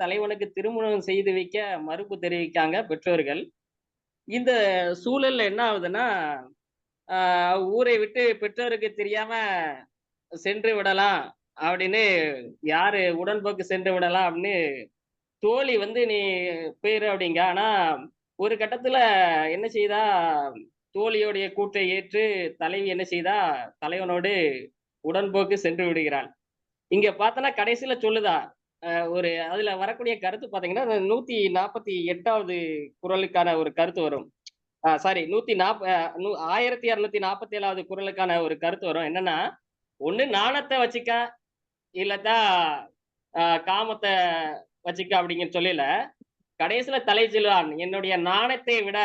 தலைவனுக்கு திருமணம் செய்து வைக்க மறுப்பு தெரிவிக்காங்க பெற்றோர்கள். இந்த சூழல்ல என்ன ஆகுதுன்னா, ஊரை விட்டு பெற்றோருக்கு தெரியாம சென்று விடலாம் அப்படின்னு, யாரு உடன்போக்கு சென்று விடலாம் அப்படின்னு தோழி நீ போயிரு அப்படிங்க. ஆனா ஒரு கட்டத்துல என்ன செய்தா, தோழியோடைய கூற்றை ஏற்று தலைவி என்ன செய்தா, தலைவனோடு உடன்போக்கு சென்று விடுகிறாள். இங்க பார்த்தனா கடைசியில சொல்லுதா, அதுல வரக்கூடிய கருத்து பாத்தீங்கன்னா 148வது குறளுக்கான ஒரு கருத்து வரும். சாரி 1247வது குறளுக்கான ஒரு கருத்து வரும். என்னன்னா, ஒண்ணு நாணத்தை வச்சுக்க, இல்லத்தா காமத்தை வச்சுக்க அப்படிங்கிற சொல்லல, கடைசியில தலை சொல்லுவான், என்னுடைய நாணத்தை விட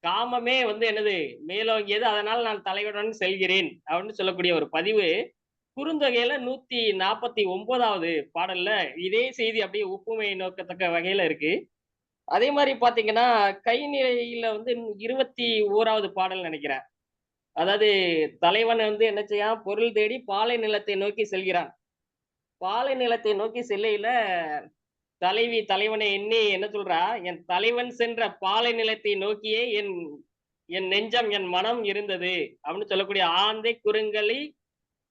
காமமே என்னது மேலோங்கியது, அதனால நான் தலைவனுடன் செல்கிறேன் அப்படின்னு சொல்லக்கூடிய ஒரு பதிவு குறுந்தொகையில 149வது பாடல்ல இதே செய்தி அப்படியே ஒப்புமை நோக்கத்தக்க வகையில இருக்கு. அதே மாதிரி பாத்தீங்கன்னா கைநிலையில 21வது பாடல் நினைக்கிறேன். அதாவது தலைவன் என்ன செய்யான், பொருள் தேடி பாலை நிலத்தை நோக்கி செல்கிறான். பாலை நிலத்தை நோக்கி செல்லையில தலைவி தலைவனை எண்ணி என்ன சொல்றா, என் தலைவன் சென்ற பாலை நிலத்தை நோக்கியே என் நெஞ்சம் என் மனம் இருந்தது அப்படின்னு சொல்லக்கூடிய, ஆந்தை குறுங்கலி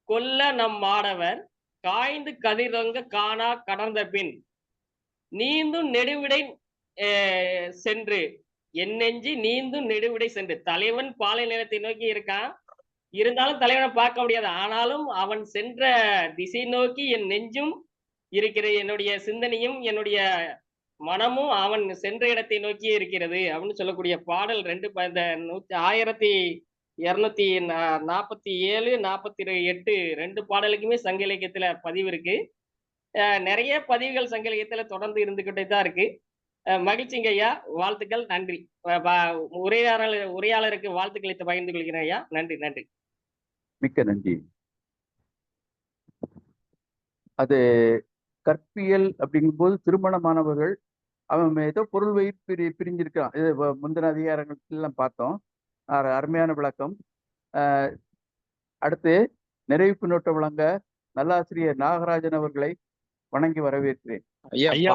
கொல்ல நம் மாடவர் காய்ந்து கதிரொங்க காணா கடந்த பின் நீந்தும் நெடுவிடை சென்று, என் நெஞ்சு நீந்தும் நெடுவிடை சென்று. தலைவன் பாலை நிலத்தை நோக்கி இருக்கான், இருந்தாலும் தலைவனை பார்க்க முடியாது. ஆனாலும் அவன் சென்ற திசை நோக்கி என் நெஞ்சும் இருக்கிறது, என்னுடைய சிந்தனையும் என்னுடைய மனமும் அவன் சென்ற இடத்தை நோக்கியே இருக்கிறது அப்படின்னு சொல்லக்கூடிய பாடல் 1247, 48 2 பாடலுக்குமே சங்க இலக்கியத்துல பதிவு இருக்கு. நிறைய பதிவுகள் சங்க இலக்கியத்துல தொடர்ந்து இருந்துகிட்டே தான் இருக்கு. மகிழ்ச்சிங்க ஐயா, வாழ்த்துக்கள், நன்றி. உரையாளருக்கு வாழ்த்துக்களை பகிர்ந்து கொள்கிறேன் ஐயா. நன்றி நன்றி. மிக்க நன்றி. அது கற்பியல் அப்படிங்கும் போது திருமணமானவர்கள் அவன் ஏதோ பொருள் வயிறு பிரிஞ்சிருக்கான். இது முந்தின அதிகாரங்கள்லாம் பார்த்தோம். அருமையான விளக்கம். அடுத்து நிறைவு நோட்ட வழங்க நல்லாசிரியர் நாகராஜன் அவர்களை வணங்கி வரவேற்கிறேன். ஐயா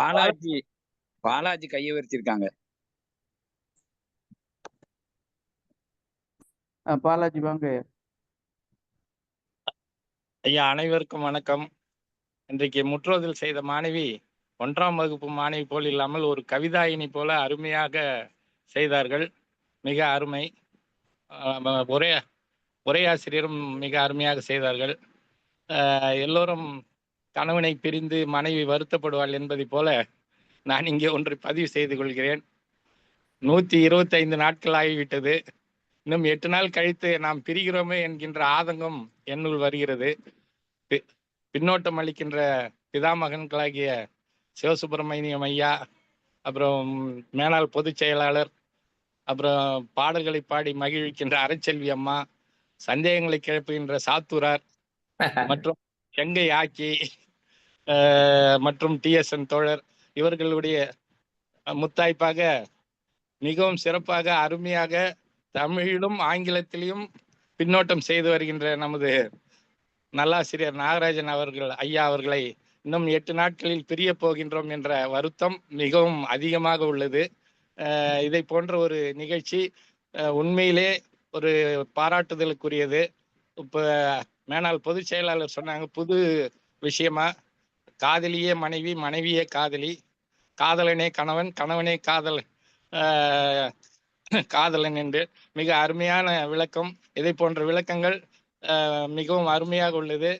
பாலாஜி கையை உயர்த்திருக்காங்க. பாலாஜி வாங்க. ஐயா அனைவருக்கும் வணக்கம். இன்றைக்கு முற்றோதல் செய்த மாணவி 1ஆம் வகுப்பு மாணவி போல் இல்லாமல் ஒரு கவிதாயினி போல அருமையாக செய்தார்கள். மிக அருமை. உரையாசிரியரும் மிக அருமையாக செய்தார்கள். எல்லோரும் கணவனை பிரிந்து மனைவி வருத்தப்படுவாள் என்பதை போல நான் இங்கே ஒன்றை பதிவு செய்து கொள்கிறேன். 125 நாட்கள் ஆகிவிட்டது. இன்னும் 8 நாள் கழித்து நாம் பிரிகிறோமே என்கின்ற ஆதங்கம் என்னுள் வருகிறது. பின்னோட்டம் அளிக்கின்ற பிதாமகன்களாகிய சிவசுப்பிரமணியம் ஐயா, அப்புறம் மேனாள் பொதுச் செயலாளர், அப்புறம் பாடல்களை பாடி மகிழ்விக்கின்ற அரைச்செல்வி அம்மா, சந்தேகங்களை கிளப்புகின்ற சாத்தூரார் மற்றும் செங்கை ஆக்கி மற்றும் TSN தோழர், இவர்களுடைய முத்தாய்ப்பாக மிகவும் சிறப்பாக அருமையாக தமிழிலும் ஆங்கிலத்திலும் பின்னோட்டம் செய்து வருகின்ற நமது நல்லாசிரியர் நாகராஜன் அவர்கள் ஐயா அவர்களை இன்னும் 8 நாட்களில் பிரிய போகின்றோம் என்ற வருத்தம் மிகவும் அதிகமாக உள்ளது. இதை போன்ற ஒரு நிகழ்ச்சி உண்மையிலே ஒரு பாராட்டுதலுக்குரியது. இப்ப மேனாள் பொதுச் செயலாளர் சொன்னாங்க, புது விஷயமா காதலியே மனைவி, மனைவியே காதலி, காதலனே கணவன், கணவனே காதலன் என்று மிக அருமையான விளக்கம். இதை போன்ற விளக்கங்கள் மிகவும் அருமையாக உள்ளது.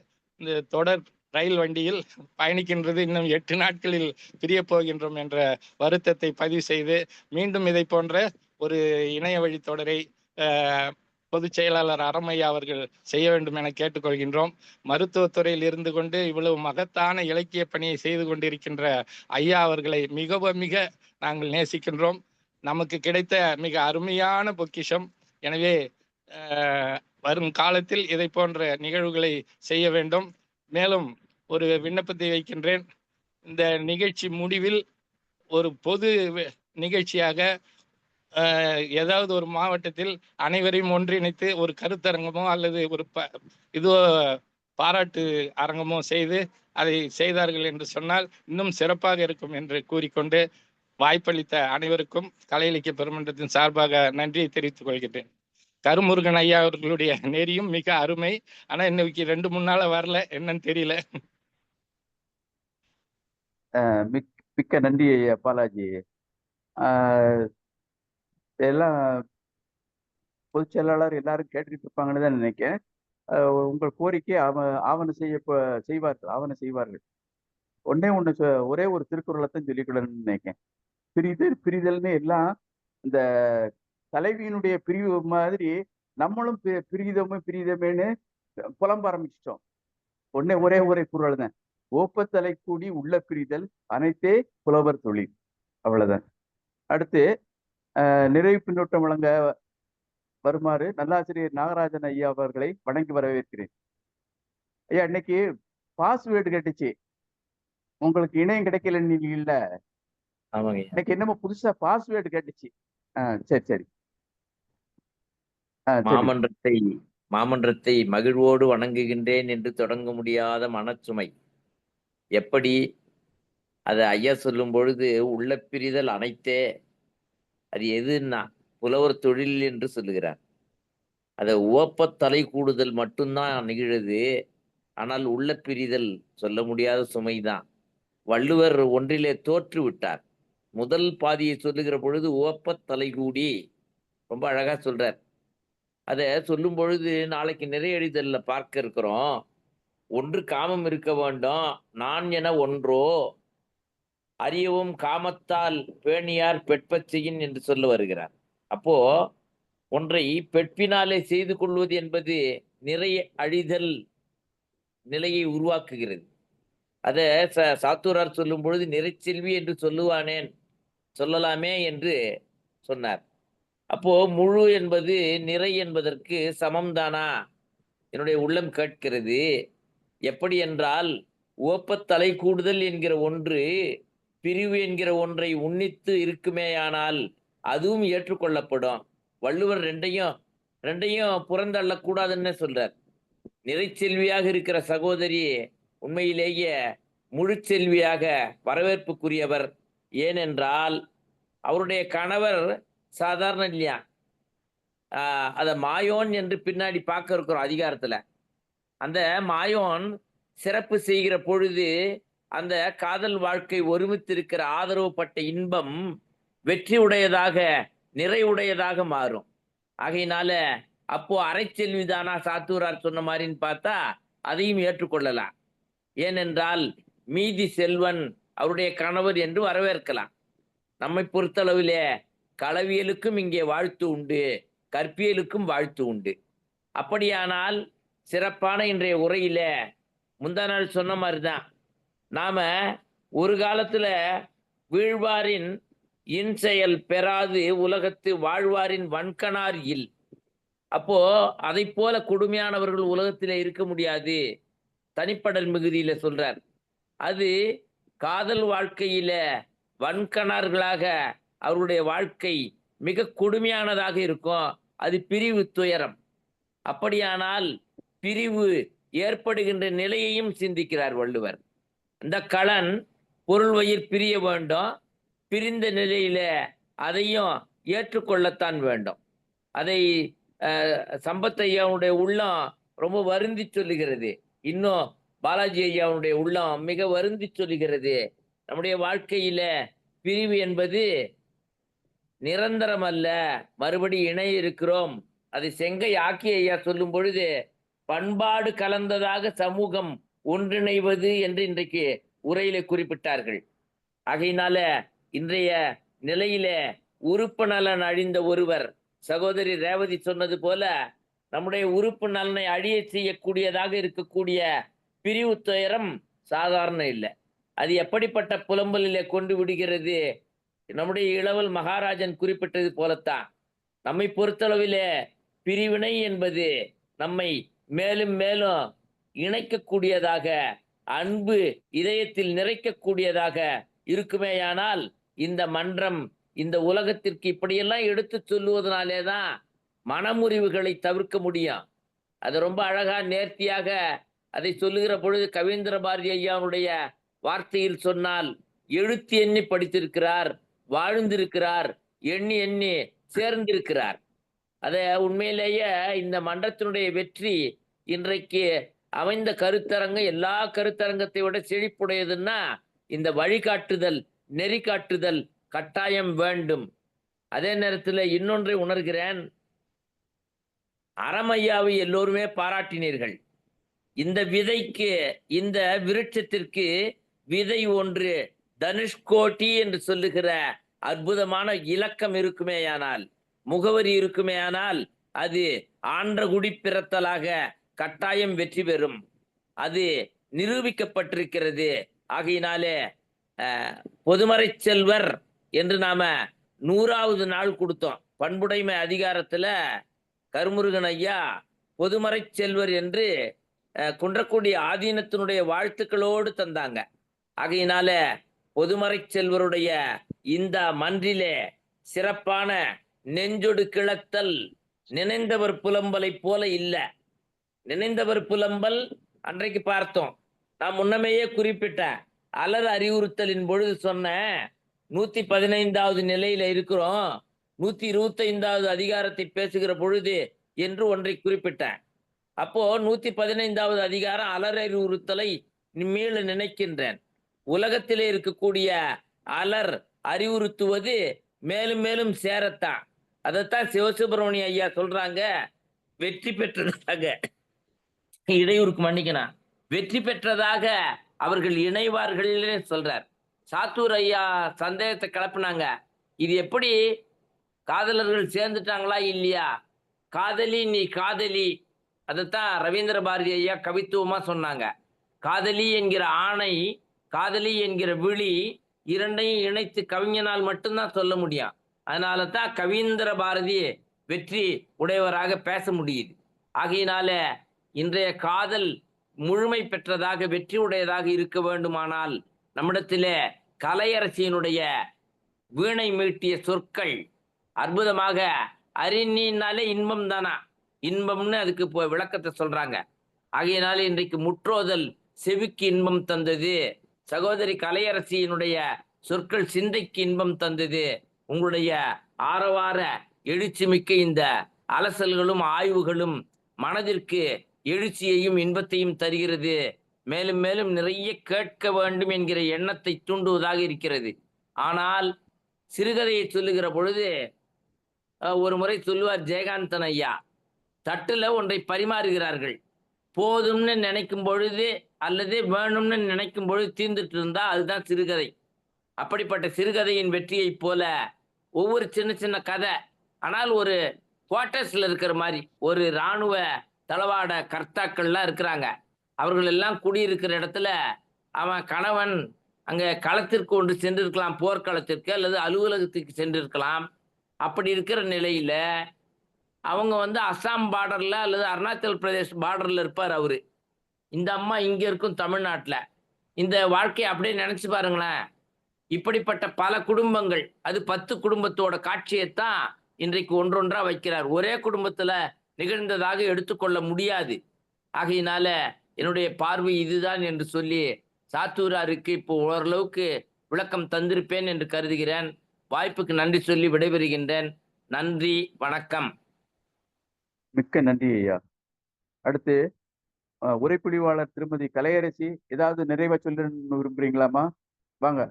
இந்த தொடர் ரயில் வண்டியில் பயணிக்கின்றது, இன்னும் 8 நாட்களில் பிரிய போகின்றோம் என்ற வருத்தத்தை பதிவு செய்து, மீண்டும் இதை போன்ற ஒரு இணைய வழி தொடரை பொதுச் செயலாளர் அறமையா அவர்கள் செய்ய வேண்டும் என கேட்டுக்கொள்கின்றோம். மருத்துவத்துறையில் இருந்து கொண்டு இவ்வளவு மகத்தான இலக்கிய பணியை செய்து கொண்டிருக்கின்ற ஐயா அவர்களை மிக நாங்கள் நேசிக்கின்றோம். நமக்கு கிடைத்த மிக அருமையான பொக்கிஷம். எனவே வரும் காலத்தில் இதை போன்ற நிகழ்வுகளை செய்ய வேண்டும். மேலும் ஒரு விண்ணப்பத்தை வைக்கின்றேன். இந்த நிகழ்ச்சி முடிவில் ஒரு பொது நிகழ்ச்சியாக ஏதாவது ஒரு மாவட்டத்தில் அனைவரையும் ஒன்றிணைத்து ஒரு கருத்தரங்கமோ அல்லது ஒரு இதோ பாராட்டு அரங்கமோ செய்து அதை செய்தார்கள் என்று சொன்னால் இன்னும் சிறப்பாக இருக்கும் என்று கூறிக்கொண்டு வாய்ப்பளித்த அனைவருக்கும் கலை இலக்கிய பெருமன்றத்தின் சார்பாக நன்றியை தெரிவித்துக் கொள்கிறேன். கருமுருகன் ஐயா அவர்களுடைய நெறியும் மிக அருமை. ஆனா இன்னைக்கு 2-3 நாளா வரல, என்னன்னு தெரியல. மிக்க நன்றி ஐயா பாலாஜி. எல்லாம் பொதுச் செயலாளர் எல்லாரும் கேட்டுக்கிட்டு இருப்பாங்கன்னு தான் நினைக்கிறேன். உங்கள் கோரிக்கை ஆவணம் செய்வார்கள். ஒரே ஒரு திருக்குறளைத்தான் சொல்லிக்கொள்ளணும்னு நினைக்கிறேன். பிரிதல்னு எல்லாம் இந்த தலைவியினுடைய பிரிவு மாதிரி நம்மளும் பிரிதமேன்னு புலம்ப ஆரம்பிச்சிட்டோம். ஒரே குறள் தான், ஓப்பத்தலை கூடி உள்ள பிரிதல் அனைத்தே புலவர் தொழில். அவ்வளவுதான். அடுத்து நிறைவு பின்னோட்டம் வழங்க வருமாறு நல்லாசிரியர் நாகராஜன் ஐயா அவர்களை வணங்கி வரவேற்கிறேன். ஐயா, இன்னைக்கு பாஸ்வேர்டு கேட்டுச்சு, உங்களுக்கு இணையம் கிடைக்கலன்னு இல்ல, இன்னைக்கு என்னமோ புதுசா பாஸ்வேர்டு கேட்டுச்சு. சரி. மாமன்றத்தை மகிழ்வோடு வணங்குகின்றேன் என்று தொடங்க முடியாத மனச்சுமை. எப்படி அதை ஐயா சொல்லும் பொழுது உள்ள பிரிதல் அனைத்தே, அது எதுன்னா புலவர் தொழில் என்று சொல்லுகிறார். அதை உவப்பத்தலை கூடுதல் மட்டும்தான் நிகழுது. ஆனால் உள்ள பிரிதல் சொல்ல முடியாத சுமைதான். வள்ளுவர் ஒன்றிலே தோற்று விட்டார். முதல் பாதியை சொல்லுகிற பொழுது உவப்பத்தலை கூடி ரொம்ப அழகா சொல்றார். அதை சொல்லும் பொழுது நாளைக்கு நிறைய எழுதல்ல பார்க்க இருக்கிறோம். ஒன்று காமம் இருக்க வேண்டும், நான் என ஒன்றோ அறியவும் காமத்தால் பேணியார் பெட்பச்சையின் என்று சொல்ல வருகிறார். அப்போ ஒன்றை பெட்பினாலே செய்து கொள்வது என்பது நிறைய அழிதல் நிலையை உருவாக்குகிறது. அதை சாத்தூரார் சொல்லும் பொழுது நிறைச்செல்வி என்று சொல்லலாமே என்று சொன்னார். அப்போ முழு என்பது நிறை என்பதற்கு சமம்தானா என்னுடைய உள்ளம் கேட்கிறது. எப்படி என்றால் உவப்பத்தலை கூடுதல் என்கிற ஒன்று பிரிவு என்கிற ஒன்றை உன்னித்து இருக்குமேயானால் அதுவும் ஏற்றுக்கொள்ளப்படும். வள்ளுவர் ரெண்டையும் புறந்தள்ளக்கூடாதுன்னு சொல்றார். நிறைச்செல்வியாக இருக்கிற சகோதரி உண்மையிலேயே முழு செல்வியாக வரவேற்புக்குரியவர். ஏனென்றால் அவருடைய கணவர் சாதாரண இல்லையா, அதை மாயோன் என்று பின்னாடி பார்க்க இருக்கிறோம் அதிகாரத்துல. அந்த மாயோன் சிறப்பு செய்கிற பொழுது அந்த காதல் வாழ்க்கை ஒருமித்திருக்கிற ஆதரவுப்பட்ட இன்பம் வெற்றி உடையதாக நிறைவுடையதாக மாறும். ஆகையினால அப்போ அரைச்செல்விதானா சாத்தூரார் சொன்ன மாதிரின்னு பார்த்தா அதையும் ஏற்றுக்கொள்ளலாம். ஏனென்றால் மீதி செல்வன் அவருடைய கணவர் என்று வரவேற்கலாம். நம்மை பொறுத்தளவிலே களவியலுக்கும் இங்கே வாழ்த்து உண்டு, கற்பியலுக்கும் வாழ்த்து உண்டு. அப்படியானால் சிறப்பான இன்றைய உரையில முந்தா நாள் சொன்ன மாதிரிதான், நாம ஒரு காலத்துல வீழ்வாரின் இன்செயல் பெறாது உலகத்து வாழ்வாரின் வன்கணார் இல். அப்போ அதை போல கொடுமையானவர்கள் உலகத்திலே இருக்க முடியாது. தனிப்படல் மிகுதியில சொல்றார். அது காதல் வாழ்க்கையில வன்கணார்களாக அவருடைய வாழ்க்கை மிக கொடுமையானதாக இருக்கும். அது பிரிவு துயரம். அப்படியானால் பிரிவு ஏற்படுகின்ற நிலையையும் சிந்திக்கிறார் வள்ளுவர். இந்த களன் பொருள் வயிர் பிரிய வேண்டும், பிரிந்த நிலையில அதையும் ஏற்றுக்கொள்ளத்தான் வேண்டும். அதை சம்பத் ஐயாவுடைய உள்ளம் ரொம்ப வருந்தி சொல்லுகிறது. இன்னும் பாலாஜி ஐயாவுடைய உள்ளம் மிக வருந்தி சொல்லுகிறது. நம்முடைய வாழ்க்கையில பிரிவு என்பது நிரந்தரம் அல்ல, மறுபடி இணைய இருக்கிறோம். அதை செங்கை ஆக்கி ஐயா சொல்லும் பொழுது பண்பாடு கலந்ததாக சமூகம் ஒன்றிணைவது என்று இன்றைக்கு உரையில குறிப்பிட்டார்கள். ஆகையினால இன்றைய நிலையில உறுப்பு நலன் அழிந்த ஒருவர், சகோதரி ரேவதி சொன்னது போல, நம்முடைய உறுப்பு நலனை அழிய செய்யக்கூடியதாக இருக்கக்கூடிய பிரிவு துயரம் சாதாரண இல்லை. அது எப்படிப்பட்ட புலம்பலிலே கொண்டு விடுகிறது. நம்முடைய இளவல் மகாராஜன் குறிப்பிட்டது போலத்தான், நம்மை பொறுத்தளவிலே பிரிவினை என்பது நம்மை மேலும் மேலும் இணைக்கக்கூடியதாக, அன்பு இதயத்தில் நிறைக்கக்கூடியதாக இருக்குமேயானால் இந்த மன்றம் இந்த உலகத்திற்கு இப்படியெல்லாம் எடுத்து சொல்லுவதனாலேதான் மனமுறிவுகளை தவிர்க்க முடியும். அது ரொம்ப அழகா நேர்த்தியாக அதை சொல்லுகிற பொழுது கவீந்திர பாரதி ஐயாவுடைய வார்த்தையில் சொன்னால், எழுத்து எண்ணி படித்திருக்கிறார், வாழ்ந்திருக்கிறார், எண்ணி எண்ணி சேர்ந்திருக்கிறார். அத உண்மையிலேயே இந்த மன்றத்தினுடைய வெற்றி இன்றைக்கு அமைந்த கருத்தரங்கம் எல்லா கருத்தரங்கத்தை விட செழிப்புடையதுன்னா இந்த வழிகாட்டுதல், நெறி காட்டுதல் கட்டாயம் வேண்டும். அதே நேரத்தில் இன்னொன்றை உணர்கிறேன். அறமையாவை எல்லோருமே பாராட்டினீர்கள். இந்த விதைக்கு, இந்த விருட்சத்திற்கு விதை ஒன்று தனுஷ்கோட்டி என்று சொல்லுகிற அற்புதமான இலக்கம் இருக்குமேயானால், முகவரி இருக்குமேயானால், அது ஆன்றகுடி பிறத்தலாக கட்டாயம் வெற்றி பெறும். அது நிரூபிக்கப்பட்டிருக்கிறது. ஆகையினாலே பொதுமறை செல்வர் என்று நாம 100வது நாள் கொடுத்தோம். பண்புடைமை அதிகாரத்துல கருமுருகன் ஐயா பொதுமறை செல்வர் என்று குன்றக்குடி ஆதீனத்தினுடைய வாழ்த்துக்களோடு தந்தாங்க. ஆகையினால பொதுமறை செல்வருடைய இந்த மன்றிலே சிறப்பான நெஞ்சொடு கிளத்தல் நினைந்தவர் புலம்பலை போல இல்ல. நினைந்தவர் புலம்பல் அன்றைக்கு பார்த்தோம். நான் முன்னமேயே குறிப்பிட்ட அலர் அறிவுறுத்தலின் பொழுது சொன்ன 115வது நிலையில இருக்கிறோம், 125வது அதிகாரத்தை பேசுகிற பொழுது என்று ஒன்றை குறிப்பிட்டேன். அப்போ 115வது அதிகாரம் அலர் அறிவுறுத்தலை மீள நினைக்கின்றேன். உலகத்திலே இருக்கக்கூடிய அலர் அறிவுறுத்துவது மேலும் மேலும் சேரத்தான். அதைத்தான் சிவசுப்பிரமணிய ஐயா சொல்றாங்க, வெற்றி பெற்றதாக இடையூறுக்கு மன்னிக்கணும், வெற்றி பெற்றதாக அவர்கள் இணைவார்கள் சொல்றார். சாத்தூர் ஐயா சந்தேகத்தை கிளப்பினாங்க, இது எப்படி காதலர்கள் சேர்ந்துட்டாங்களா இல்லையா, காதலி நீ காதலி. அதைத்தான் ரவீந்திர பாரதி ஐயா கவித்துவமா சொன்னாங்க. காதலி என்கிற ஆணை, காதலி என்கிற விழி இரண்டையும் இணைத்து கவிஞனால் மட்டும்தான் சொல்ல முடியும். அதனால தான் கவீந்திர பாரதி வெற்றி உடையவராக பேச முடியுது. ஆகையினால இன்றைய காதல் முழுமை பெற்றதாக, வெற்றி உடையதாக இருக்க வேண்டுமானால் நம்மிடத்திலே கலையரசியினுடைய வீணை மீட்டிய சொற்கள் அற்புதமாக, அறிஞினாலே இன்பம் தானா, இன்பம்னு அதுக்கு விளக்கத்தை சொல்றாங்க. ஆகையினால இன்றைக்கு முற்றோதல் செவிக்கு இன்பம் தந்தது, சகோதரி கலையரசியினுடைய சொற்கள் சிந்தைக்கு இன்பம் தந்தது. உங்களுடைய ஆரவார எழுச்சி மிக்க இந்த அலசல்களும் ஆய்வுகளும் மனதிற்கு எழுச்சியையும் இன்பத்தையும் தருகிறது. மேலும் மேலும் நிறைய கேட்க வேண்டும் என்கிற எண்ணத்தை தூண்டுவதாக இருக்கிறது. ஆனால் சிறுகதையை சொல்லுகிற பொழுது ஒரு முறை சொல்லுவார் ஜெயகாந்தன் ஐயா, தட்டுல ஒன்றை பரிமாறுகிறார்கள், போதும்னு நினைக்கும் பொழுது அல்லது வேணும்னு நினைக்கும் பொழுது தீர்ந்துட்டு இருந்தா அதுதான் சிறுகதை. அப்படிப்பட்ட சிறுகதையின் வெற்றியை போல ஒவ்வொரு சின்ன சின்ன கதை. ஆனால் ஒரு குவார்டர்ஸ்ல இருக்கிற மாதிரி ஒரு இராணுவ தளவாட கர்த்தாக்கள்லாம் இருக்கிறாங்க. அவர்கள் எல்லாம் குடியிருக்கிற இடத்துல அவன் கணவன் அங்க களத்திற்கு ஒன்று சென்றிருக்கலாம், போர்க்களத்திற்கு அல்லது அலுவலகத்துக்கு சென்றிருக்கலாம். அப்படி இருக்கிற நிலையில அவங்க அஸ்ஸாம் பார்டர்ல அல்லது அருணாச்சல் பிரதேஷ் பார்டர்ல இருப்பார் அவரு. இந்த அம்மா இங்க இருக்கும் தமிழ்நாட்டுல. இந்த வாழ்க்கையை அப்படியே நினைச்சு பாருங்களேன். இப்படிப்பட்ட பல குடும்பங்கள், அது 10 குடும்பத்தோட காட்சியைத்தான் இன்றைக்கு ஒன்றொன்றா வைக்கிறார். ஒரே குடும்பத்துல நிகழ்ந்ததாக எடுத்துக்கொள்ள முடியாது. ஆகையினால என்னுடைய பார்வை இதுதான் என்று சொல்லி சாத்தூராருக்கு இப்போ ஓரளவுக்கு விளக்கம் தந்திருப்பேன் என்று கருதுகிறேன். வாய்ப்புக்கு நன்றி சொல்லி விடைபெறுகின்றேன். நன்றி, வணக்கம். மிக்க நன்றி ஐயா. அடுத்து உரைப்பொழிவாளர் திருமதி கலையரசி ஏதாவது நிறைவா சொல்ல விரும்புறீங்களாமா? வாங்க.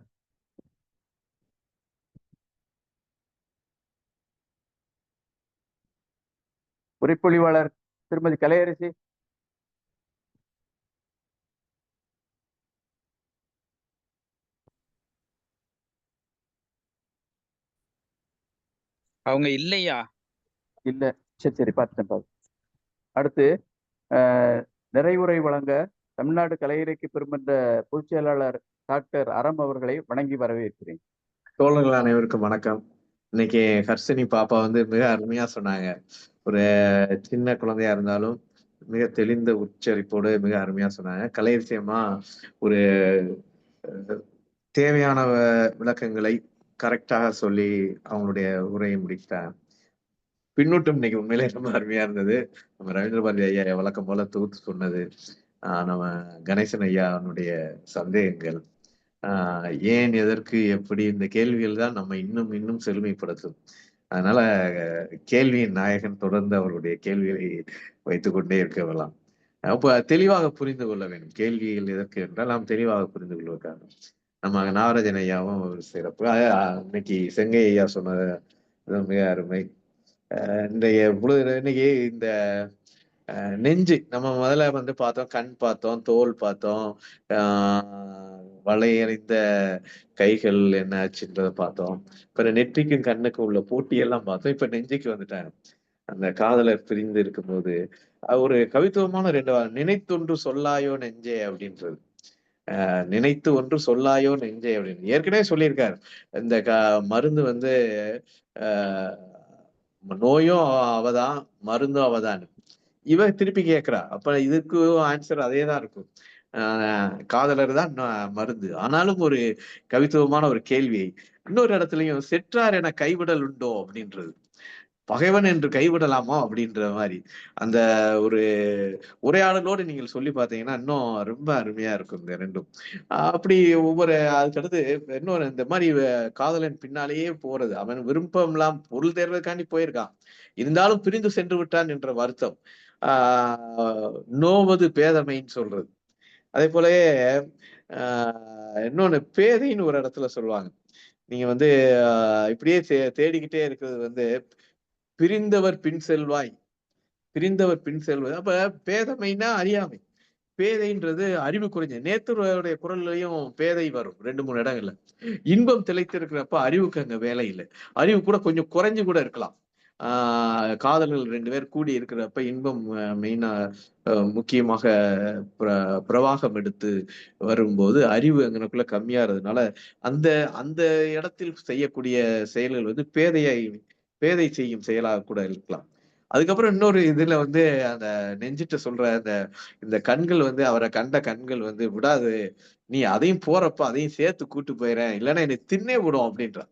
உரைப்பொழிவாளர் திருமதி கலையரசி. அவங்க இல்லையா? இல்ல. சரி பார்த்துட்டேன். அடுத்து நிறைவுரை வழங்க தமிழ்நாடு கலை இலக்கிய பெருமன்ற பொதுச் செயலாளர் டாக்டர் அறம் அவர்களை வணங்கி வரவேற்கிறேன். தோழர்கள் அனைவருக்கும் வணக்கம். இன்னைக்கு ஹர்ஷினி பாப்பா மிக அருமையா சொன்னாங்க. ஒரு சின்ன குழந்தையா இருந்தாலும் மிக தெளிந்த உச்சரிப்போடு மிக அருமையா சொன்னாங்க. கலை விஷயமா ஒரு தேவையான விளக்கங்களை கரெக்டாக சொல்லி அவங்களுடைய உரையை முடித்தாங்க. பின்னூட்டம் இன்னைக்கு உண்மையிலே ரொம்ப அருமையா இருந்தது. நம்ம ரவீந்திர பாரதி ஐயா வழக்கம் போல தொகுத்து சொன்னது, நம்ம கணேசன் ஐயா அவனுடைய சந்தேகங்கள், ஏன், எதற்கு, எப்படி, இந்த கேள்விகள் தான் நம்ம இன்னும் இன்னும் செழுமைப்படுத்தும். அதனால கேள்வியின் நாயகன் தொடர்ந்து அவருடைய கேள்விகளை வைத்துக் கொண்டே இருக்க வரலாம். அப்ப தெளிவாக புரிந்து கொள்ள வேண்டும். கேள்விகள் எதற்கு என்றால் நாம் தெளிவாக புரிந்து கொள்வதற்காக. நம்ம நாகராஜன் ஐயாவும் ஒரு சிறப்பு. இன்னைக்கு செங்கை ஐயா சொன்னது மிக அருமை. இன்னைக்கு இந்த நெஞ்சு நம்ம முதல்ல பார்த்தோம், கண் பார்த்தோம், தோல் பார்த்தோம், வளையறிந்த கைகள் என்ன ஆச்சுன்றதை பார்த்தோம். இப்ப நெற்றிக்கும் கண்ணுக்கும் உள்ள போட்டியெல்லாம் பார்த்தோம். இப்ப நெஞ்சுக்கு வந்துட்டாங்க. அந்த காதலர் பிரிந்து இருக்கும்போது ஒரு கவித்துவமான 2 நினைத்தொன்று சொல்லாயோ நெஞ்சே அப்படின்றது. நினைத்து ஒன்று சொல்லாயோ நெஞ்சே அப்படின்னு ஏற்கனவே சொல்லியிருக்காரு. இந்த மருந்து நோயும் அவதான், மருந்தும் அவதான். இவ திருப்பி கேட்கிறா. அப்ப இதுக்கு ஆன்சர் அதேதான் இருக்கும். காதலர் தான் மருந்து. ஆனாலும் ஒரு கவித்துவமான ஒரு கேள்வியை இன்னொரு இடத்துலயும் செற்றார் என கைவிடல் உண்டோ அப்படின்றது. பகைவன் என்று கைவிடலாமா அப்படின்ற மாதிரி அந்த ஒரு உரையாடலோடு நீங்கள் சொல்லி பார்த்தீங்கன்னா இன்னும் ரொம்ப அருமையா இருக்கும் இந்த 2ம். அப்படி ஒவ்வொரு அதுக்கடுத்து இன்னொரு இந்த மாதிரி காதலன் பின்னாலேயே போறது, அவன் விருப்பம்லாம் பொருள் தேர்வதற்காண்டி போயிருக்கான், இருந்தாலும் பிரிந்து சென்று விட்டான் என்ற வருத்தம், நோவது பேதமைன்னு சொல்றது. அதே போலயே இன்னொன்னு பேதைன்னு ஒரு இடத்துல சொல்லுவாங்க. நீங்க இப்படியே தேடிக்கிட்டே இருக்கிறது பிரிந்தவர் பின் செல்வாய், பிரிந்தவர் பின் செல்வது. அப்ப பேதமைன்னா அறியாமை, பேதைன்றது அறிவு குறைஞ்ச. நேத்துடைய குரல்லையும் பேதை வரும் 2-3 இடங்கள்ல. இன்பம் திளைத்திருக்கிறப்ப அறிவுக்கு அங்க வேலை இல்லை, அறிவு கூட கொஞ்சம் குறைஞ்சு கூட இருக்கலாம். காதல்கள் 2 பேர் கூடி இருக்கிறப்ப இன்பம் மெயினா முக்கியமாக பிரவாகம் எடுத்து வரும்போது அறிவு அங்கனக்குள்ள கம்மியாறதுனால அந்த அந்த இடத்தில் செய்யக்கூடிய செயல்கள் பேதை செய்யும் செயலாக கூட இருக்கலாம். அதுக்கப்புறம் இன்னொரு இதுல அந்த நெஞ்சிட்ட சொல்ற இந்த கண்கள் அவரை கண்ட கண்கள் விடாது, நீ அதையும் போறப்ப அதையும் சேர்த்து கூட்டு போயிறேன், இல்லைன்னா என்னை தின்னே விடும் அப்படின்றான்.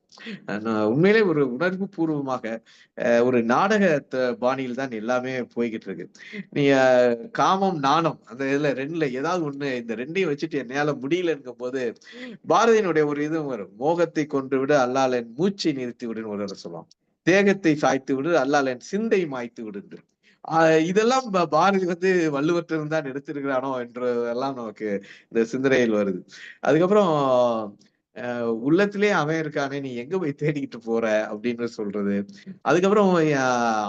உண்மையிலே ஒரு உணர்வு பூர்வமாக ஒரு நாடக பாணியில் தான் எல்லாமே போய்கிட்டு இருக்கு. நீ காமம் நாணம் அந்த இதுல 2ல ஏதாவது ஒண்ணு, இந்த 2ஐயும் வச்சுட்டு என்னால முடியலங்கும் போது பாரதியினுடைய ஒரு இதுவும் வரும். மோகத்தை கொன்று விடு அல்லால் என் மூச்சை நிறுத்தி விடுன்னு ஒரு சொல்லுவான். தேகத்தை சாய்த்து விடு அல்லால் என் சிந்தை மாய்த்து விடு. இதெல்லாம் பாரதி வள்ளுவற்றிலிருந்து தான் எடுத்திருக்கிறானோ என்றெல்லாம் நமக்கு இந்த சிந்தனையில் வருது. அதுக்கப்புறம் உள்ளத்திலே அவன் இருக்கானே, நீ எங்க போய் தேடிக்கிட்டு போற அப்படின்னு சொல்றது. அதுக்கப்புறம்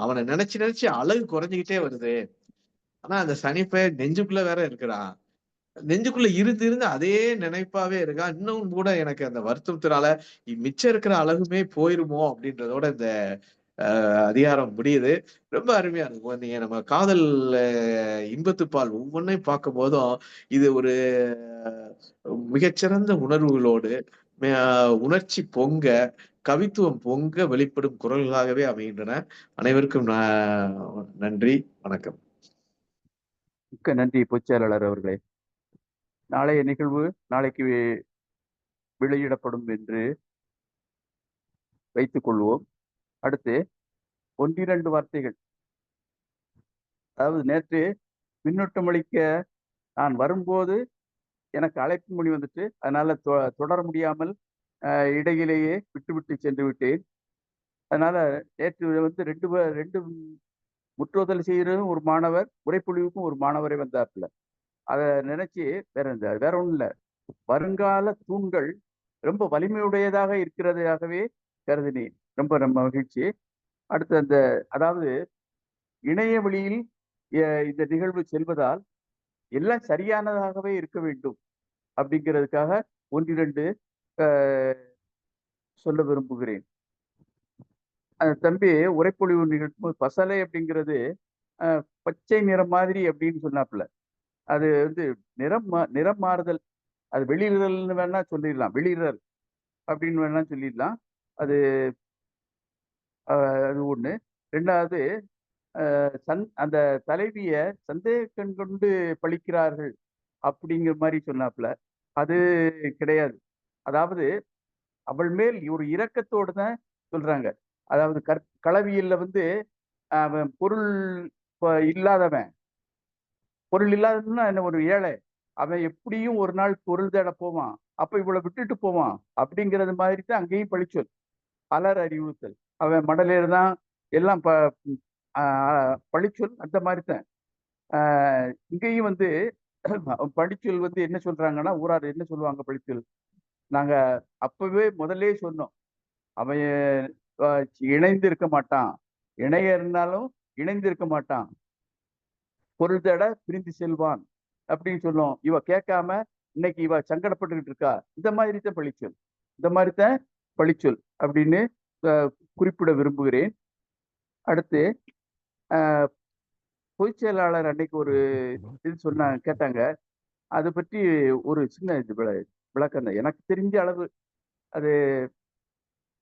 அவனை நினைச்சு நினைச்சு அழகு குறைஞ்சுக்கிட்டே வருது, ஆனா அந்த சனிப்பை நெஞ்சுக்குள்ள வேற இருக்கிறான். நெஞ்சுக்குள்ள இருந்து அதே நினைப்பாவே இருக்கா. இன்னும் கூட எனக்கு அந்த வருத்தத்தினால மிச்சம் இருக்கிற அழகுமே போயிருமோ அப்படின்றதோட இந்த அதிகாரம் முடியுது. ரொம்ப அருமையா இருக்கும். நீங்க நம்ம காதல் இன்பத்துப்பால் ஒவ்வொன்றையும் பார்க்கும் போதும் இது ஒரு மிகச்சிறந்த உணர்வுகளோடு உணர்ச்சி பொங்க, கவித்துவம் பொங்க வெளிப்படும் குரல்களாகவே அமைகின்றன. அனைவருக்கும் நன்றி, வணக்கம். மிக்க நன்றி பொதுச்செயலாளர் அவர்களே. நாளைய நிகழ்வு நாளைக்கு வெளியிடப்படும் என்று வைத்துக் கொள்வோம். அடுத்து 1-2 வார்த்தைகள். அதாவது நேற்று பின்னூட்டம் அளிக்க நான் வரும்போது எனக்கு அழைப்பு மொழி வந்துட்டு, அதனால தொடர முடியாமல் இடையிலேயே விட்டு சென்று விட்டேன். அதனால நேற்று வந்து ரெண்டு முற்றுதல் செய்யறதும் ஒரு மாணவர், உரைப்பொழிவுக்கும் ஒரு மாணவரை வந்தாப்புல. அதை நினைச்சு வேற ஒண்ணும் இல்லை, வருங்கால தூண்கள் ரொம்ப வலிமையுடையதாக இருக்கிறதாகவே கருதினேன். ரொம்ப மகிழ்ச்சி. அடுத்து அதாவது இணைய வழியில் இந்த நிகழ்வு செல்வதால் எல்லாம் சரியானதாகவே இருக்க வேண்டும் அப்படிங்கிறதுக்காக 1-2 சொல்ல விரும்புகிறேன். தம்பி உரைப்பொழிவு நிகழ்த்தும் பசலை அப்படிங்கிறது பச்சை நிறம் மாதிரி அப்படின்னு சொன்னாப்புல. அது வந்து நிறம் மாறுதல், அது வெளியிடுதல்னு வேணா சொல்லிடலாம், வெளியிடுதல் அப்படின்னு வேணா சொல்லிடலாம். அது அது ஒண்ணு. 2வது அந்த தலைவிய சந்தேக கண் கொண்டு பழிக்கிறார்கள் அப்படிங்கிற மாதிரி சொன்னாப்புல. அது கிடையாது. அதாவது அவள் மேல் ஒரு இரக்கத்தோடு தான் சொல்றாங்க. அதாவது களவியல்ல வந்து அவன் பொருள் இல்லாதவன்னா என்ன, ஒரு ஏழை, அவன் எப்படியும் ஒரு நாள் பொருள் தேட போவான், அப்ப இவ்வளவு விட்டுட்டு போவான் அப்படிங்கிறது மாதிரி தான் அங்கேயும் பழிச்சொல், அலர் அறிவுறுத்தல். அவன் மடலேர் தான் எல்லாம் பழிச்சொல். அந்த மாதிரி தான் இங்கேயும் வந்து பழிச்சொல் வந்து என்ன சொல்றாங்கன்னா, ஊரார் என்ன சொல்லுவாங்க பழிச்சொல், நாங்க அப்பவே முதல்ல சொன்னோம், அவன் இணைந்து இருக்க மாட்டான், இணைய இருந்தாலும் இணைந்து இருக்க மாட்டான், பொருள் தேட பிரிந்து செல்வான் அப்படின்னு சொல்லும். இவ கேட்காம இன்னைக்கு இவ சங்கடப்பட்டுக்கிட்டு இருக்கா. இந்த மாதிரி தான் பழிச்சொல் அப்படின்னு குறிப்பிட விரும்புகிறேன். அடுத்து பொதுச் செயலாளர் அன்னைக்கு ஒரு இது கேட்டாங்க. அதை பற்றி ஒரு சின்ன விளக்கம் தான் எனக்கு தெரிஞ்ச அளவு. அது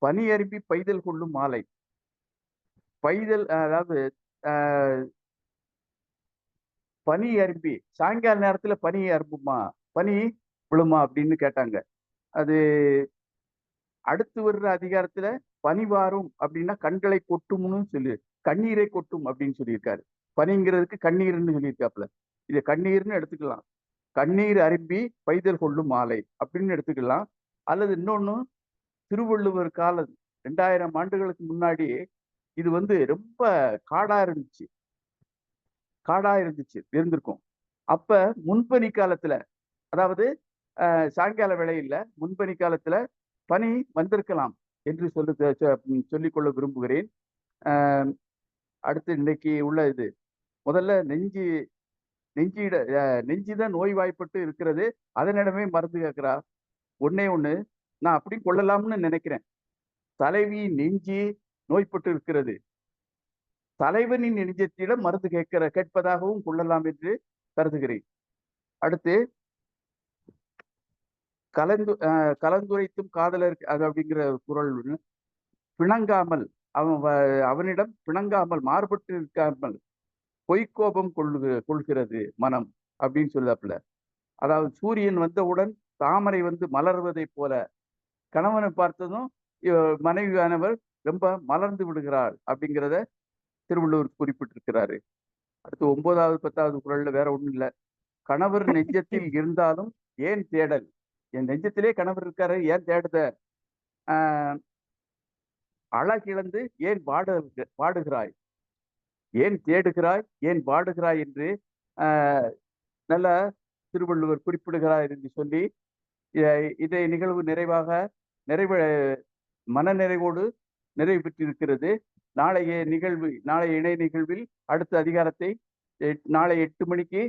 பனி அரும்பி பைதல் கொள்ளும் மாலை. பைதல் அதாவது பனி அரும்பி சாயங்கால நேரத்துல பனி அரும்புமா, பனி விழுமா அப்படின்னு கேட்டாங்க. அது அடுத்து வர்ற அதிகாரத்துல பனி வாரும் அப்படின்னா கண்களை கொட்டும்னு சொல்லி, கண்ணீரை கொட்டும் அப்படின்னு சொல்லியிருக்காரு. பனிங்கிறதுக்கு கண்ணீர்னு சொல்லியிருக்காப்புல. இதை கண்ணீர்னு எடுத்துக்கலாம். கண்ணீர் அரும்பி பைதல் கொள்ளும் மாலை அப்படின்னு எடுத்துக்கலாம். அல்லது இன்னொன்னு, திருவள்ளுவர் காலம் 2000 ஆண்டுகளுக்கு முன்னாடி இது வந்து ரொம்ப காடா இருந்திருக்கும். அப்ப முன்பனி காலத்துல, அதாவது சாயங்கால வேளையில முன்பனி காலத்துல பனி வந்திருக்கலாம் என்று சொல்லிக்கொள்ள விரும்புகிறேன். அடுத்து இன்னைக்கு உள்ள இது, முதல்ல நெஞ்சிதான் நோய்வாய்ப்பட்டு இருக்கிறது, அதனிடமே மருந்து கேட்கிறா. ஒண்ணு நான் அப்படி கொள்ளலாம்னு நினைக்கிறேன். தலைவி நெஞ்சி நோய்பட்டு இருக்கிறது, தலைவனின் நெஞ்சத்திடம் மருந்து கேட்பதாகவும் கொள்ளலாம் என்று கருதுகிறேன். அடுத்து கலந்துரைத்தும் காதலர் அப்படிங்கிற குறள், பிணங்காமல் அவனிடம் பிணங்காமல் மாறுபட்டு இருக்காமல் பொய்க்கோபம் கொள்கிறது மனம் அப்படின்னு சொல்லாப்புல. அதாவது சூரியன் வந்தவுடன் தாமரை வந்து மலர்வதை போல கணவனை பார்த்ததும் மனைவியானவர் ரொம்ப மலர்ந்து விடுகிறாள் அப்படிங்கிறத திருவள்ளுவர் குறிப்பிட்டிருக்கிறாரு. அடுத்து 9வது 10வது குறள்ல வேற ஒண்ணும் இல்லை, கணவர் நெஞ்சத்தில் இருந்தாலும் ஏன் தேடல், என் நெஞ்சத்திலே கணவர் இருக்காரு, ஏன் தேடுத, அழகிழந்து ஏன் பாடுகிறாய், ஏன் தேடுகிறாய், ஏன் பாடுகிறாய் என்று நல்ல திருவள்ளுவர் குறிப்பிடுகிறார் என்று சொல்லி இதை நிகழ்வு மன நிறைவோடு நிறைவு பெற்றிருக்கிறது. நாளைய இணை நிகழ்வில் அடுத்த அதிகாரத்தை நாளை 8 மணிக்கு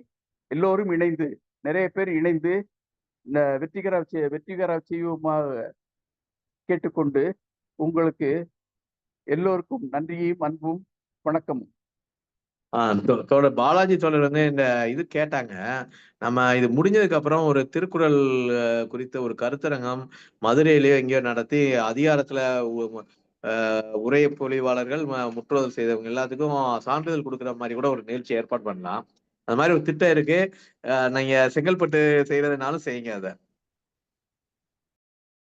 எல்லோரும் இணைந்து நிறைய பேர் இணைந்து இந்த வெற்றிகர செய்வோமாக கேட்டுக்கொண்டு உங்களுக்கு எல்லோருக்கும் நன்றியும் அன்பும் வணக்கமும். தோழர் பாலாஜி தோழர் வந்து இந்த இது கேட்டாங்க. நம்ம இது முடிஞ்சதுக்கு அப்புறம் ஒரு திருக்குறள் குறித்த ஒரு கருத்தரங்கம் மதுரையிலேயோ எங்கேயோ நடத்தி அதிகாரத்துல உரை பொழிவாளர்கள் முற்றுதல் செய்தவங்க எல்லாத்துக்கும் சான்றிதழ் கொடுக்குற மாதிரி கூட ஒரு நிகழ்ச்சி ஏற்பாடு பண்ணலாம். அது மாதிரி ஒரு திட்டம் இருக்கு. நீங்க செங்கல்பட்டு செய்யறதுனாலும் செய்யுங்க அதை.